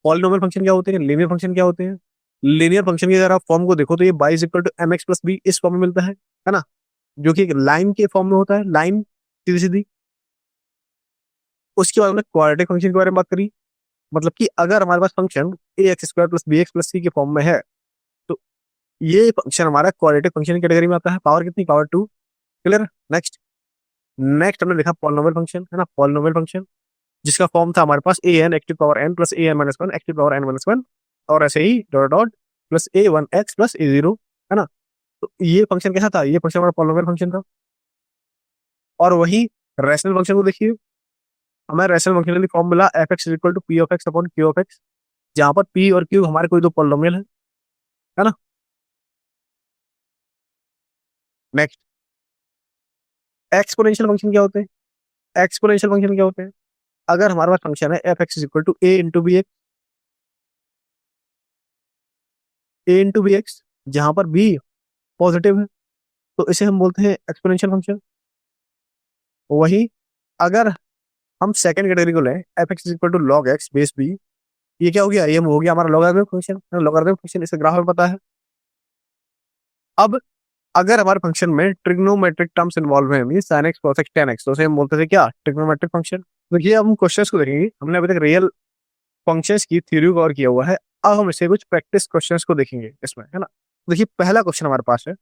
Speaker 1: पॉलिनोमियल फंक्शन क्या होते हैं, लीनियर फंक्शन क्या होते हैं। लीनियर फंक्शन की अगर आप फॉर्म को देखो तो ये y is equal to m x plus b इस फॉर्म में मिलता है ना, जो कि एक लाइन के फॉर्म में होता है, लाइन सीधी सीधी। उसके बाद हमने क्वाड्रेटिक फंक्शन के बारे में बात करी, मतलब कि अगर हमारे पास function A X square plus B X plus C के फॉर्म में है तो ये फंक्शन हमारा क्वाड्रेटिक फंक्शन की कैटेगरी में आता है। पावर कितनी? पावर 2। क्लियर? नेक्स्ट, हमने लिखा पॉलिनोमियल फंक्शन, है ना, पॉलिनोमियल फंक्शन जिसका फॉर्म था हमारे पास A N active power N plus A N minus one active power N minus one, और ऐसे ही dot dot plus A one x plus A zero, है ना। तो ये फंक्शन कैसा था? ये फंक्शन हमारा पॉलिनोमियल फंक्शन था। और वही रैशनल फंक्शन को देखिए, हमें रैशनल फंक्शन के लिए फॉर्म मिला f x equal to p of x upon q of x, जहां पर पी और क्यू हमारे कोई दो पॉलिनोमियल है ना। नेक्स्ट, एक्सपोनेंशियल फंक्शन क्या होते हैं? एक्सपोनेंशियल फंक्शन क्या होते हैं? अगर हमारे पास फंक्शन है F x equal to a into b x, a into b x जहां पर बी पॉजिटिव है, तो इसे हम बोलते हैं एक्सपोनेंशियल फंक्शन। वही अगर हम सेकंड कैटेगरी को लें, f x equal to log x base b, ये क्या हो गया? ये हो गया हमारा लॉगरिथमिक फंक्शन, लॉगरिथमिक फंक्शन इसे ग्राफ में पता है। अब अगर हमारे फंक्शन में ट्रिग्नोमेट्रिक टर्म्स इन्वॉल्व है, mean sin x cos x tan x, तो उसे हम बोलते थे क्या? Trigonometric function. देखिए अब हम क्वेश्चंस को देखेंगे, हमने अभी तक रियल फंक्शंस की थ्योरी को कवर किया हुआ है, अब हम इसे कुछ प्रैक्टिस क्वेश्चंस को देखेंगे इसमें, है ना। देखिए पहला क्वेश्चन हमारे पास है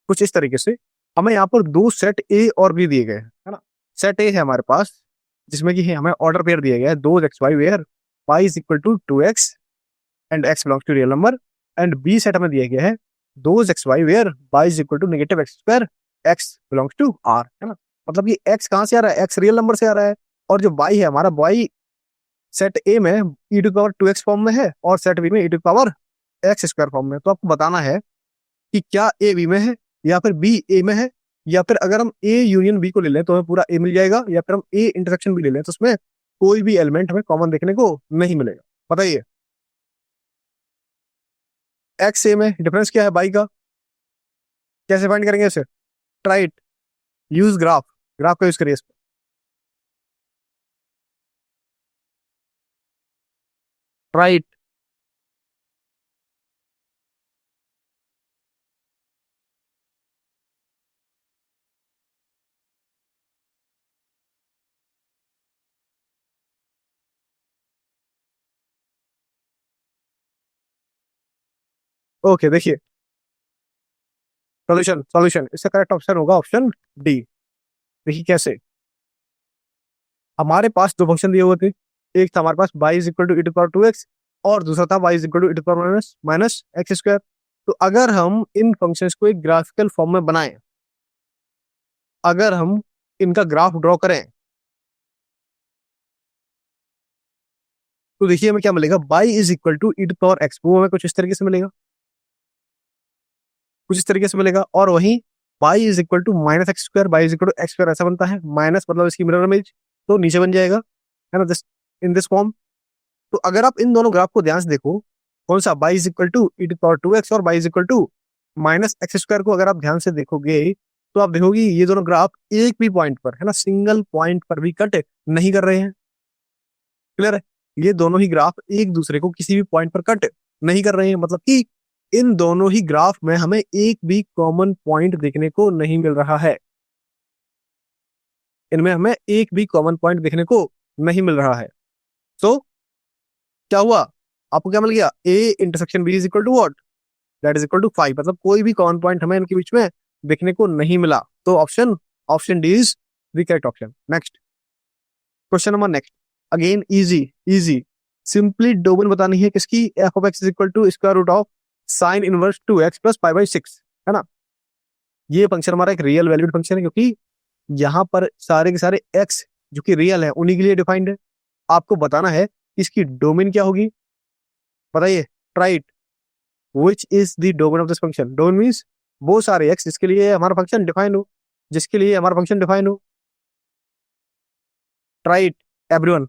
Speaker 1: कुछ इस तरीके से, हमें यहाँ पर दो सेट ए और बी दिए गए हैं, है ना। सेट ए है हमारे पास जिसमें कि हमें ऑर्डर पेयर दिया गया है दो x y where y is equal to 2x and x belongs to real number, and B set हमें दिया गया है दो x y where y is equal to negative x square x belongs to r, है ना। मतलब ये x कहाँ से आ रहा है? x रियल नंबर से आ रहा है, और जो y है हमारा y सेट ए में e to power 2x form में है और सेट बी में e to power x square form में। तो आपको बताना है कि क्या ए बी में है या फिर बी ए में है, या फिर अगर हम ए यूनियन बी को ले लें तो हमें पूरा ए मिल जाएगा, या फिर हम ए इंटरसेक्शन बी ले लें तो उसमें कोई भी एलिमेंट हमें कॉमन देखने को नहीं मिलेगा। बताइए एक्स ए में डिफरेंस क्या है बाई का? कैसे फाइंड करेंगे इसे? Try it, use graph, graph का यूज करिए इस पे। Try it. ओके देखिए, सॉल्यूशन सॉल्यूशन इसका करेक्ट ऑप्शन होगा ऑप्शन डी। देखिए कैसे, हमारे पास दो फंक्शन दिए हुए थे, एक था हमारे पास y is equal to e to power 2x और दूसरा था y is equal to e to power minus minus x square. तो अगर हम इन फंक्शंस को एक ग्राफिकल फॉर्म में बनाएं, अगर हम इनका ग्राफ ड्रॉ करें तो देखिए हमें क्या मिलेगा, y is equal to e to power x, वो हमें कुछ इस तरीके से मिलेगा, कुछ इस तरीके से मिलेगा। और वहीं y is equal to minus x square, y is equal to x square ऐसा बनता है, माइनस मतलब इसकी मिरर इमेज तो नीचे बन जाएगा, है ना, दिस इन दिस फॉर्म। तो अगर आप इन दोनों ग्राफ को ध्यान से देखो, कौन सा y is equal to e to power 2x और y is equal to minus x square को अगर आप ध्यान से देखोगे तो आप देखोगे ये दोनों ग्राफ एक भी पॉइंट पर, है ना, सिंगल पॉइंट पर भी कट नहीं कर रहे हैं। क्लियर है? ये दोनों ही ग्राफ एक दूसरे को किसी भी पॉइंट पर कट नहीं कर रहे हैं, मतलब कि इन दोनों ही ग्राफ में हमें एक भी कॉमन पॉइंट देखने को नहीं मिल रहा है, इनमें हमें एक भी कॉमन पॉइंट देखने को नहीं मिल रहा है। तो क्या हुआ, आपको क्या मिल गया? A intersection B is equal to what? That is equal to 5, मतलब कोई भी कॉमन पॉइंट हमें इनके बीच में देखने को नहीं मिला। तो option option D is the correct option. Next question number next, again easy easy, simply domain बतानी है किसकी? F of x is equal to square root of sine inverse 2x plus pi by 6, है ना। ये function हमारा एक real valued function है, क्योंकि यहाँ पर सारे के सारे x जो कि रियल है उन्हीं के लिए डिफाइंड है। आपको बताना है कि इसकी डोमेन क्या होगी, बताइए, try it, which is the domain of this function? Domain means वो सारे x जिसके लिए हमारा फंक्शन डिफाइन हो, जिसके लिए हमारा फंक्शन डिफाइन हो। Try it everyone.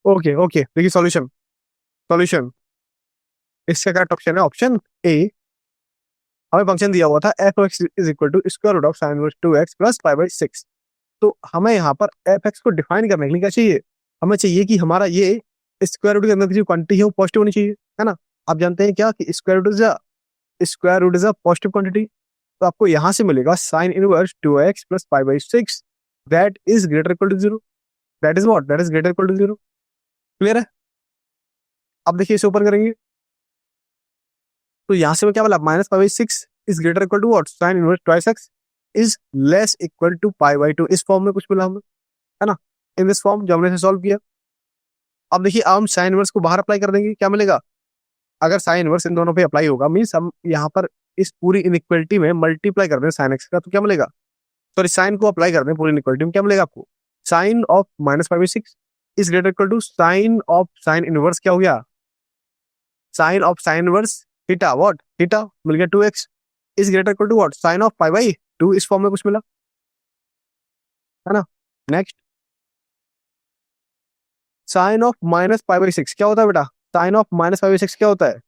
Speaker 1: Okay okay, देखिए सॉल्यूशन। सॉल्यूशन, इसका करेक्ट ऑप्शन है ऑप्शन ए। हमें फंक्शन दिया हुआ था f x is equal to square root of sine inverse 2x plus pi by 6। तो हमें यहाँ पर एफ एक्स को डिफाइन करने के लिए क्या चाहिए, हमें चाहिए कि हमारा ये स्क्वायर रूट के अंदर की जो क्वांटिटी है वो पॉजिटिव होनी चाहिए, है ना। आप जानते हैं क्या कि square root is a positive quantity. तो आपको यहाँ से मिलेगा sine inverse 2x plus pi by 6 that is greater equal to 0। That is what, that is greater equal to 0। Clear है। अब देखिए इसे ओपन करेंगे तो यहाँ से क्या बोला, minus pi by 6 is greater equal to what, sine inverse twice x is less equal to pi by 2। इस फॉर्म में कुछ मिला हमें, है ना, इन दिस फॉर्म जो हमने इसे सॉल्व किया। अब देखिए हम साइन इनवर्स को बाहर अप्लाई कर देंगे, क्या मिलेगा, अगर साइन इनवर्स इन दोनों पे अप्लाई होगा मीन्स हम यहाँ पर इस पूरी इनइक्वलिटी में मल्टीप्लाई कर दें साइन एक्स का, तो क्या मिलेगा, सॉरी साइन को अप्लाई कर दें पूरी इनइक्वलिटी में, क्या मिलेगा आपको, sine of minus five by 6 is greater equal to sine of sine inverse, क्या हो गया, sine of sine inverse theta, what theta, मिल गया 2x is greater equal to what, sine of pi by 2। इस फॉर्म में कुछ मिला, है ना। Next, sine of minus pi by 6 क्या होता है बेटा, sine of minus pi by 6 क्या होता है,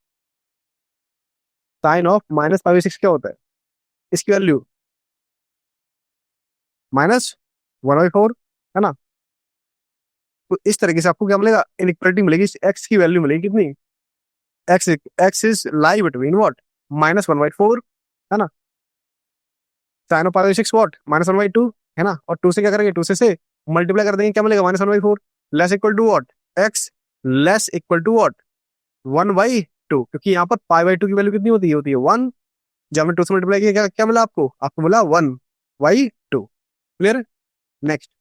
Speaker 1: sine of minus pi by 6 क्या होता है, इसकी वैल्यू -1/4, है ना। तो इस तरीके से आपको क्या मिलेगा, इनइक्वालिटी मिलेगी, एक्स की वैल्यू मिलेगी कितनी, x x is lie between what, -1/4, है ना, sine of pi by 6 what, -1/2, है ना। और 2 से क्या करेंगे, 2 से मल्टीप्लाई कर देंगे, क्या मिलेगा, -1/4 less equal to what, x less equal to what, 1/2, क्योंकि यहाँ पर पाई बाई 2 की वैल्यू कितनी होती है 1। जब हमने 2 से मल्टीप्लाई किया क्या क्या मिला आपको, आपको मिला 1/2। क्लियर है। नेक्स्ट,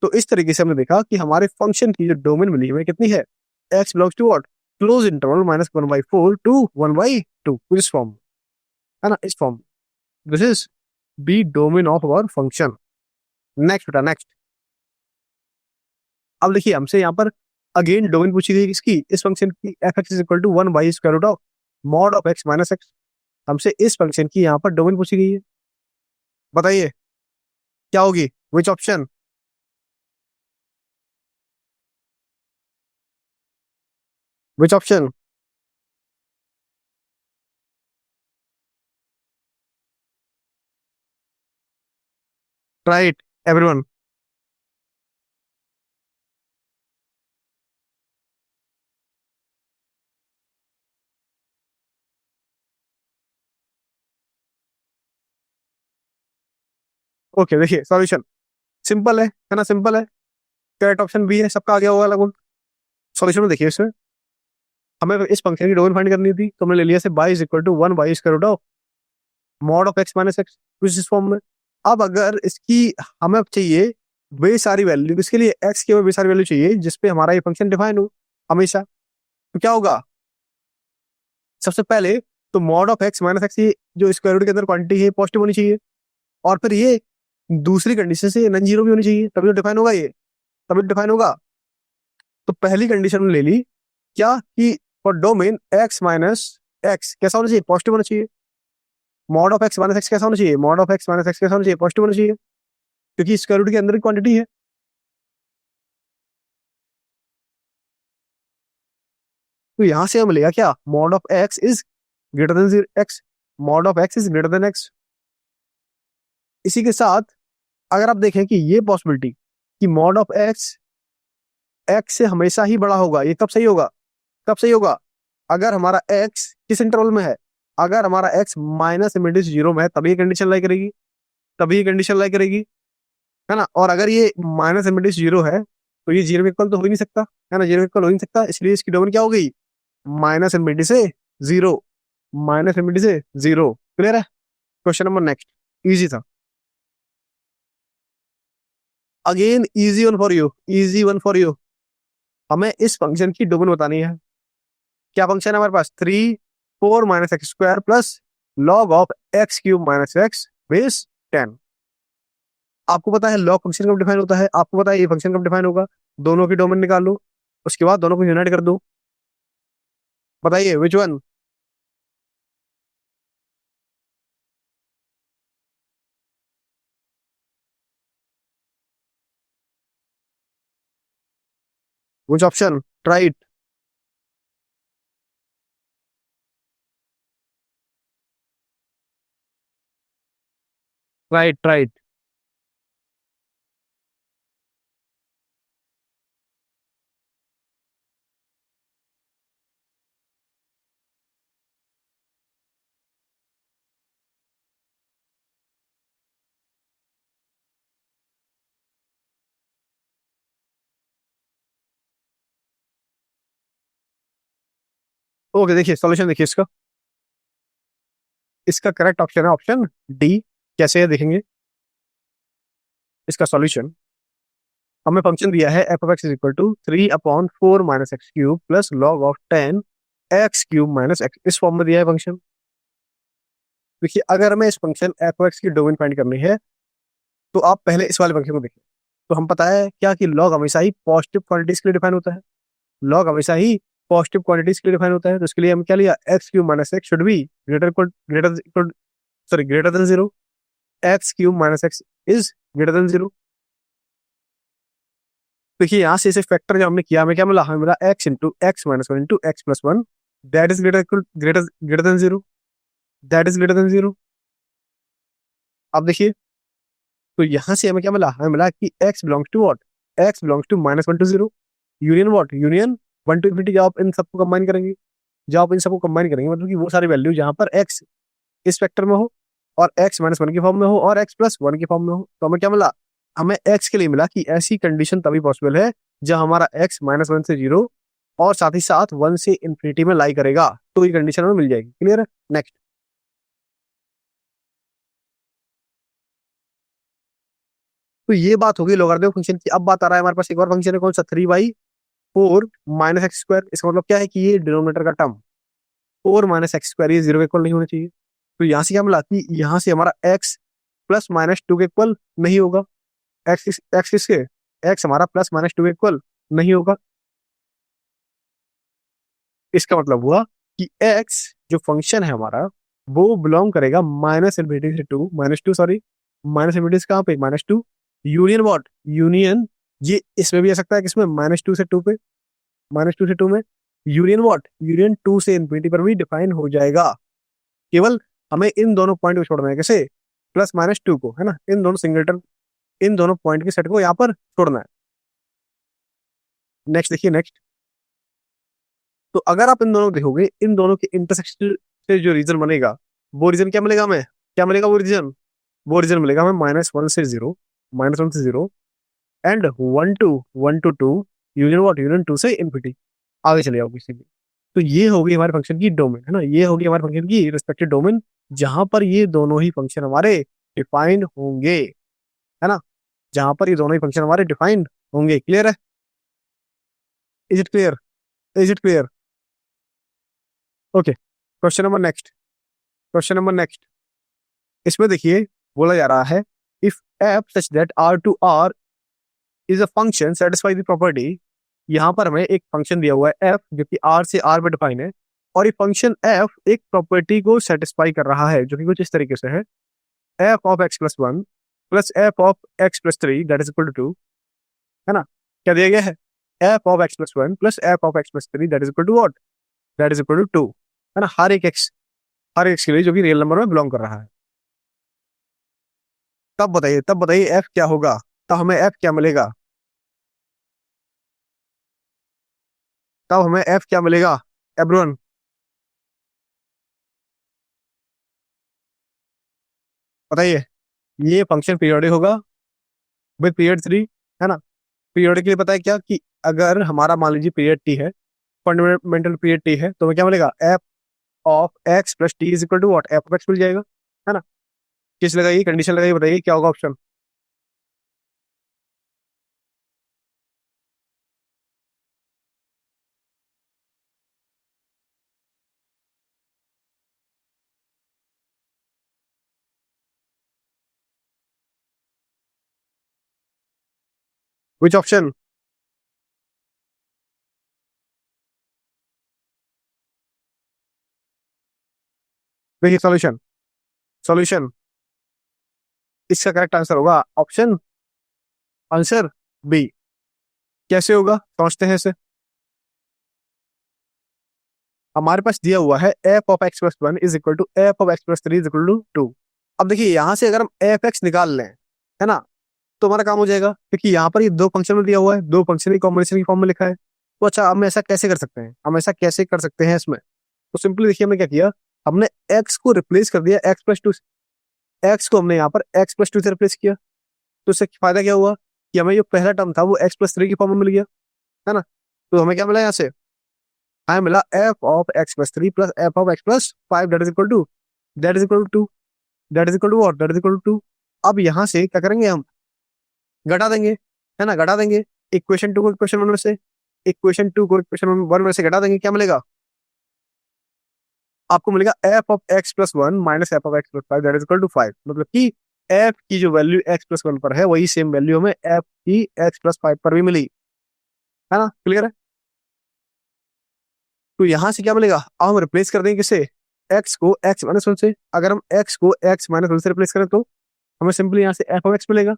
Speaker 1: तो इस तरीके से हमने देखा कि हमारे फंक्शन की जो डोमेन मिली हमें कितनी है, x belongs to what, close interval -1/4 to 1/2, इस फॉर्म, है ना, इस form. This is B domain of our function. Next बेटा, नेक्स्ट। अब देखिए हमसे यहाँ पर अगेन डोमेन पूछी गई किसकी, इस फंक्शन की, f x is equal to 1 by square root of mod of x minus x. हमसे इस फंक्शन की यहाँ पर डोमेन पूछी गई है, बताइए क्या होगी, which option, which option, try it everyone. Okay देखिए सॉल्यूशन सिंपल है ना, सिंपल है। करेक्ट ऑप्शन बी है, सबका आ गया होगा लगभग। सॉल्यूशन में देखिए इसमें हमें इस फंक्शन की डोमेन फाइंड करनी थी, तो हमने ले लिया से y is equal to 1 by square root of mod of x minus x, कुछ इस फॉर्म में। अब अगर इसकी हमें चाहिए वे सारी वैल्यू, इसके लिए एक्स की हमें वे सारी वैल्यू चाहिए जिसपे हमारा ये फंक्शन डिफाइन हो हमेशा, तो क्या होगा, सबसे पहले तो mod of x minus x, ये जो स्क्वायर रूट के अंदर क्वांटिटी है पॉजिटिव होनी चाहिए, और फिर ये दूसरी कंडीशन से नॉन जीरो भी होनी चाहिए, तभी तो डिफाइन होगा ये, तभी डिफाइन होगा। तो पहली कंडीशन ले ली क्या कि for domain x minus x कैसा होना चाहिए, पॉजिटिव होना चाहिए। Mod of x minus x कैसा होना चाहिए, mod of x minus x कैसा होना चाहिए, पॉजिटिव होना चाहिए, क्योंकि स्क्वायर रूट के अंदर की क्वांटिटी है। तो यहां से हमें मिलेगा क्या, mod of x is greater than x, mod of x is greater than x. इसी के साथ अगर आप देखें कि ये पॉसिबिलिटी कि मॉड ऑफ एक्स एक्स से हमेशा ही बड़ा होगा, ये कब सही होगा, कब सही होगा, अगर हमारा एक्स किस इंटरवल में है, अगर हमारा एक्स -0 में है तभी ये कंडीशन लाई करेगी, तभी ये कंडीशन लाई करेगी, है ना। और अगर ये -0 है तो ये जीरो इक्वल तो हो ही नहीं सकता, है ना, जीरो इक्वल हो ही नहीं सकता, इसलिए इसकी डोमेन क्या हो गई, -से 0, -से 0। क्लियर है। क्वेश्चन नंबर नेक्स्ट, इजी था। Again easy one for you, easy one for you. हमें इस फंक्शन की डोमेन बतानी है। क्या फंक्शन है हमारे पास? 3 4 - x² plus log of x³ - x base 10। आपको पता है लॉग फंक्शन कब डिफाइन होता है, आपको पता है ये फंक्शन कब डिफाइन होगा। दोनों की डोमेन निकाल लो, उसके बाद दोनों को यूनाइट कर दो। बताइए which one? Which option? Try it. Right right. Okay, देखिए सॉल्यूशन देखिए इसका। इसका करेक्ट ऑप्शन है ऑप्शन डी। कैसे है देखेंगे इसका सॉल्यूशन। हमें फंक्शन दिया है F of x is equal to 3/4 - x³ plus log of 10 x³ - x। इस फॉर्म में दिया है फंक्शन। देखिए अगर हमें इस फंक्शन एफ ऑफ एक्स की डोमेन फाइंड करनी है तो आप पहले इस वाले फंक्शन को देखिए। तो हम पता है क्या कि लॉग हमेशा ही पॉजिटिव क्वांटिटीज के लिए डिफाइन होता है। लॉग हमेशा ही पॉजिटिव क्वांटिटीज के लिए डिफाइन होता है, तो इसके लिए हम क्या लिया? x³ - x should be greater sorry greater than 0। x³ - x is greater than 0। देखिए यहाँ से इसे फैक्टर जब हमने किया हमें क्या मिला? हमें मिला x × x - 1 × x + 1 that is greater greater greater than 0। That is greater than 0। अब देखिए तो यहाँ से हमें क्या मिला? हमें मिला कि x belongs to what? x belongs to -1 to 0 union what? Union 1 to ∞। जब आप इन सबको कंबाइन करेंगे, जब आप इन सबको कंबाइन करेंगे मतलब कि वो सारी वैल्यू जहाँ पर x इस फैक्टर में हो और x - 1 की फॉर्म में हो और x + 1 की फॉर्म में हो, तो हमें क्या मिला? हमें x के लिए मिला कि ऐसी कंडीशन तभी पॉसिबल है जब हमारा x -1 से 0 और साथ ही साथ 1 से इन्फिनिटी में लाई करेगा, तो ये कंडीशन हमें मिल जाएगी। क्लियर है? नेक्स्ट। तो ये बात होगी लॉगरिथमिक फंक्शन की। अब बात आ रहा है हमारे पास एक और फंक्शन है, कौन सा? 3/4 - x²। इसका मतलब क्या है कि ये डिनोमिनेटर का टर्म 4 - x², ये 0 के इक्वल नहीं होना चाहिए। तो यहाँ से क्या मिला कि यहाँ से हमारा x +-2 के इक्वल नहीं होगा। एक्स किसके? एक्स हमारा +-2 के इक्वल नहीं होगा। इसका मतलब हुआ कि x जो फंक्शन है हमारा वो बिलोंग करेगा -∞ से 2 -2 सॉरी -∞ से कहाँ पे? -2 यूनियन व्हाट? यूनियन ये इसमें भी आ सकता है किसमें? -2 से 2 पे, -2 से 2 में यूनियन व्हाट? यूनियन 2 से इन्फिनिटी पर भी डिफाइन हो जाएगा। केवल हमें इन दोनों पॉइंट को छोड़ना है। कैसे? +-2 को, है ना, इन दोनों सिंगलेटन, इन दोनों पॉइंट के सेट को यहाँ पर छोड़ना है। नेक्स्ट देखिए नेक्स्ट। तो अगर आप इन दोनों को देखोगे, इन दोनों के इंटरसेक्शन से जो रीजन बनेगा वो रीजन क्या मिलेगा हमें? क्या मिलेगा वो रीजन? वो रीजन मिलेगा हमें -1 से 0 and 1 to 2 union what? Union 2 से इन्फिनिटी। आगे चले जाओ किसी भी। तो ये होगी हमारे फंक्शन की डोमेन, है ना, ये होगी हमारे फंक्शन की रिस्पेक्टिव डोमेन जहां पर ये दोनों ही फंक्शन हमारे डिफाइंड होंगे, है ना, जहां पर ये दोनों ही फंक्शन हमारे डिफाइंड होंगे। क्लियर है? Is it clear? Is it clear? Okay, question number next. Question number next. इसमें देखिए बोला जा रहा है if F such that R to R is a function satisfy the property. यहाँ पर हमें एक फंक्शन दिया हुआ है एफ जो कि आर से आर पे डिफाइन है, और ये फंक्शन एफ एक प्रॉपर्टी को सेटिस्फाई कर रहा है जो कि कुछ इस तरीके से है। F of x + 1 plus F of x + 3 that is equal to 2, है ना। क्या दिया गया है? F of x + 1 plus F of x + 3 that is equal to what? That is equal to 2, है ना, हर एक के लिए जो कि रियल नंबर में बिलोंग कर रहा है। तब बताइए एफ क्या होगा? तब हमें एफ क्या मिलेगा? तब हमें एफ क्या मिलेगा एवरीवन? बताइए। ये फंक्शन पीरियोडिक होगा विद पीरियड 3, है ना। पीरियोडिक के लिए पता है क्या कि अगर हमारा मान लीजिए पीरियड टी है, फंडामेंटल पीरियड टी है, तो हमें क्या मिलेगा? F of x + t is equal to what? F of x मिल जाएगा, है ना। किस लगाइए, कंडीशन लगाइए, बताइए क्या होगा ऑप्शन? Which option? देखिए सॉल्यूशन, सॉल्यूशन इसका करेक्ट आंसर होगा ऑप्शन आंसर बी। कैसे होगा समझते हैं इसे। हमारे पास दिया हुआ है F of x plus one is equal to f of x plus three is equal to two. अब देखिए यहां से अगर हम एफ एक्स निकाल लें, है ना, तो हमारा काम हो जाएगा, क्योंकि यहाँ पर ये दो फंक्शन में दिया हुआ है, दो फंक्शन की कॉम्बिनेशन की फॉर्म में लिखा है। तो अच्छा हम ऐसा कैसे कर सकते हैं, हम ऐसा कैसे कर सकते हैं इसमें। तो सिंपली देखिए हमने क्या किया, हमने एक्स को रिप्लेस कर दिया एक्स प्लस टू। एक्स को हमने यहाँ पर एक्स प्लस टू से रिप्लेस किया। तो इससे फायदा क्या हुआ कि हमें जो पहला टर्म था वो एक्स प्लस थ्री की फॉर्म में मिल गया, है ना। तो हमें क्या मिला यहाँ से, हमें मिला F of x plus three plus F of x plus five that is equal to, that is equal to two, that is equal to और that is equal to two. अब यहाँ से क्या करेंगे हम, घटा देंगे, है ना, घटा देंगे। इक्वेशन टू को इक्वेशन वन में से, इक्वेशन टू को इक्वेशन वन में से घटा देंगे, क्या मिलेगा आपको, मिलेगा F of x plus one minus f of x plus five that is equal to five. मतलब कि एफ की जो वैल्यू एक्स प्लस वन पर है वही सेम वैल्यू हमें एफ की एक्स प्लस फाइव पर भी मिली, है ना, क्लियर है। तो यहां से क्या मिलेगा, अब हम रिप्लेस कर देंगे किसे, एक्स को एक्स माइनस वन से। अगर हम एक्स को एक्स माइनस वन से रिप्लेस करें तो हमें सिंपली यहाँ से एफ ऑफ एक्स मिलेगा,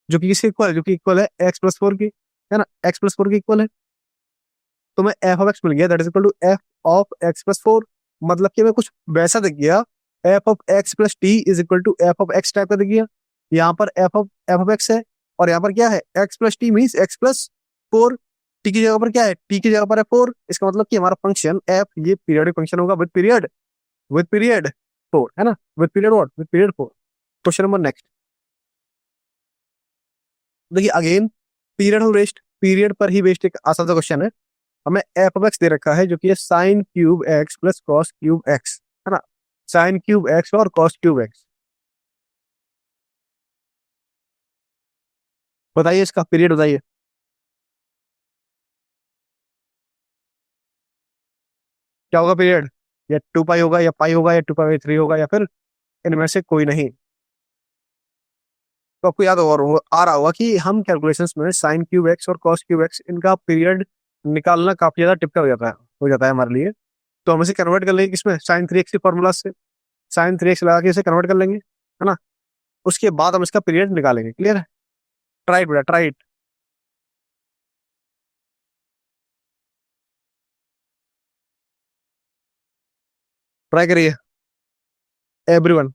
Speaker 1: जो कि किसके इक्वल है, जो कि इक्वल है एक्स प्लस फोर की, है ना, एक्स प्लस फोर की इक्वल है। तो मैं एफ ऑफ एक्स मिल गया that is equal to f of x plus four. मतलब कि मैं कुछ वैसा दिख गया, f of x plus t is equal to f of x type का दिख गया। यहाँ पर एफ ऑफ एक्स है और यहाँ पर क्या है, x plus T means x plus four. T की जगह पर क्या है, टी की जगह पर है फोर। इसका मतलब कि हमारा फंक्शन एफ ये पीरियडिक फंक्शन होगा विद पीरियड फोर, है ना, with period what, with period four. Question number next, देखिए अगेन पीरियड और रेस्ट, पीरियड पर ही बेस्ड एक आसान सा क्वेश्चन है। हमें एफ ऑफ एक्स दे रखा है जो कि है sign cube x plus cos cube x, है ना, साइन क्यूब एक्स और कॉस क्यूब एक्स। बताइए इसका पीरियड बताइए। क्या होगा पीरियड, या टू पाई होगा या पाई होगा या टू पाई थ्री होगा या फिर इनमें से कोई नहीं। तो आपको याद होगा, आ रहा होगा कि हम कैलकुलेशंस में साइन क्यूब एक्स और कॉस क्यूब एक्स इनका पीरियड निकालना काफी ज्यादा टिपिकल हो जाता है हमारे लिए। तो हम इसे कन्वर्ट कर लेंगे किसमें, साइन थ्री एक्स के फॉर्मूला से, साइन थ्री एक्स लगा के इसे कन्वर्ट कर लेंगे, है ना। उसके बाद हम इसका पीरियड निकालेंगे, क्लियर है। ट्राइट बेटा ट्राइट। ट्राई करिए एवरीवन।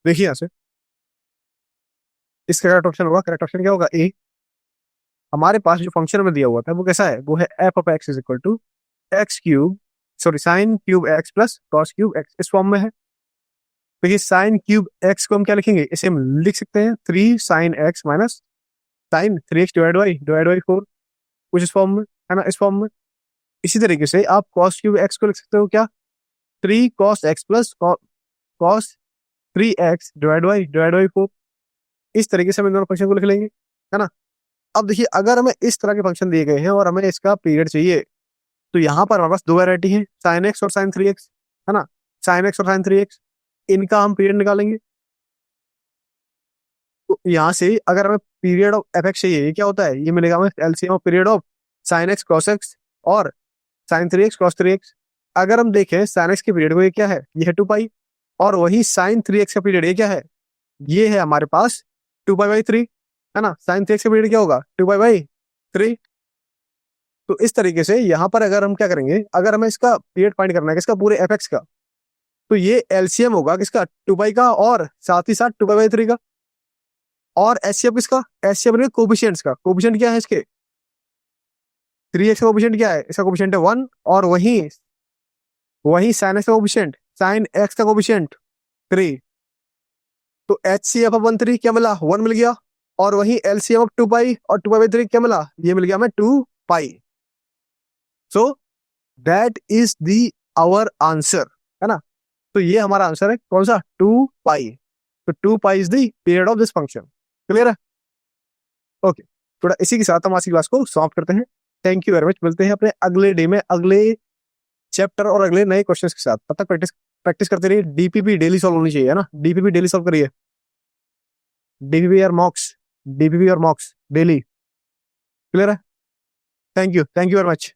Speaker 1: देखिए यहाँ से इसका करेक्ट ऑप्शन होगा, करेक्ट ऑप्शन क्या होगा, ए। हमारे पास जो फंक्शन में दिया हुआ था वो कैसा है, वो है F of x is equal to x cube, sorry sine cube x plus cos cube x, इस फॉर्म में है। तो ये साइन क्यूब एक्स को हम क्या लिखेंगे, इसे हम लिख सकते हैं three sine x minus sign three x divide by four, कुछ इस फॉर्म में, है ना, इस फॉर्म में। इसी तरीके से आप कॉस क्यूब एक्स को लिख सकते हो क्या, three cos x plus cos three x divide by four. इस तरीके से हम इन दोनों फंक्शन को लिख लेंगे, है ना। अब देखिए अगर हमें इस तरह के फंक्शन दिए गए हैं और हमें इसका पीरियड चाहिए, तो यहाँ पर हमारे पास दो वैरायटी है, साइन एक्स और साइन थ्री एक्स, है ना, साइन एक्स और साइन थ्री एक्स, इनका हम पीरियड निकालेंगे। तो यहाँ से अगर हमें पीरियड ऑफ एफ एक्स चाहिए, ये क्या होता है, ये मिलेगा हमें LCM of period of sine X cos X और sine three X cos three X. अगर हम देखें साइन एक्स के पीरियड को, ये क्या है, ये है टू पाई, और वही साइन थ्री एक्स का पीरियड ये क्या है, ये है हमारे पास टू पाई बाई थ्री, है ना। साइन थ्री एक्स का पीरियड क्या होगा, टू पाई बाई थ्री। तो इस तरीके से यहाँ पर अगर हम क्या करेंगे, अगर हमें इसका पीरियड फाइंड करना है किसका, पूरे एफ एक्स का, तो ये एलसीएम होगा किसका, टू पाई का और साथ ही साथ टू पाई बाई थ्री का। और एचसीएफ किसका, एचसीएफ कोफिशिएंट्स का, कोफिशिएंट क्या है इसके, थ्री एक्स का कोफिशिएंट क्या है, इसका कोफिशिएंट है वन, और वही वही साइन एक्स का कोफिशिएंट, साइन एक्स का कोफिशिएंट थ्री। तो एच सी एफ ऑफ वन थ्री क्या मिला, वन मिल गया, और वही एलसीएम ऑफ टू पाई और टू पाई बाई थ्री क्या मिला, ये मिल गया हमें two pi. So that is the our answer, है ना। तो ये हमारा आंसर है कौन सा, टू पाई। तो two pi is the period of this function, clear है। ओके, थोड़ा इसी के साथ हम आज की क्लास को समाप्त करते हैं। Thank you very much. मिलते हैं अपने अगले डे में अगले चैप्टर और अगले नए क्वेश्चंस के साथ। तब तक प्रैक्टिस प्रैक्टिस करते रहिए। डीपीपी डेली सॉल्व होनी चाहिए, है ना? डीपीपी डेली सॉल्व करिए। डीपीपी और मॉक्स, डीपीपी और मॉक्स डेली। क्लियर है? Thank you very much.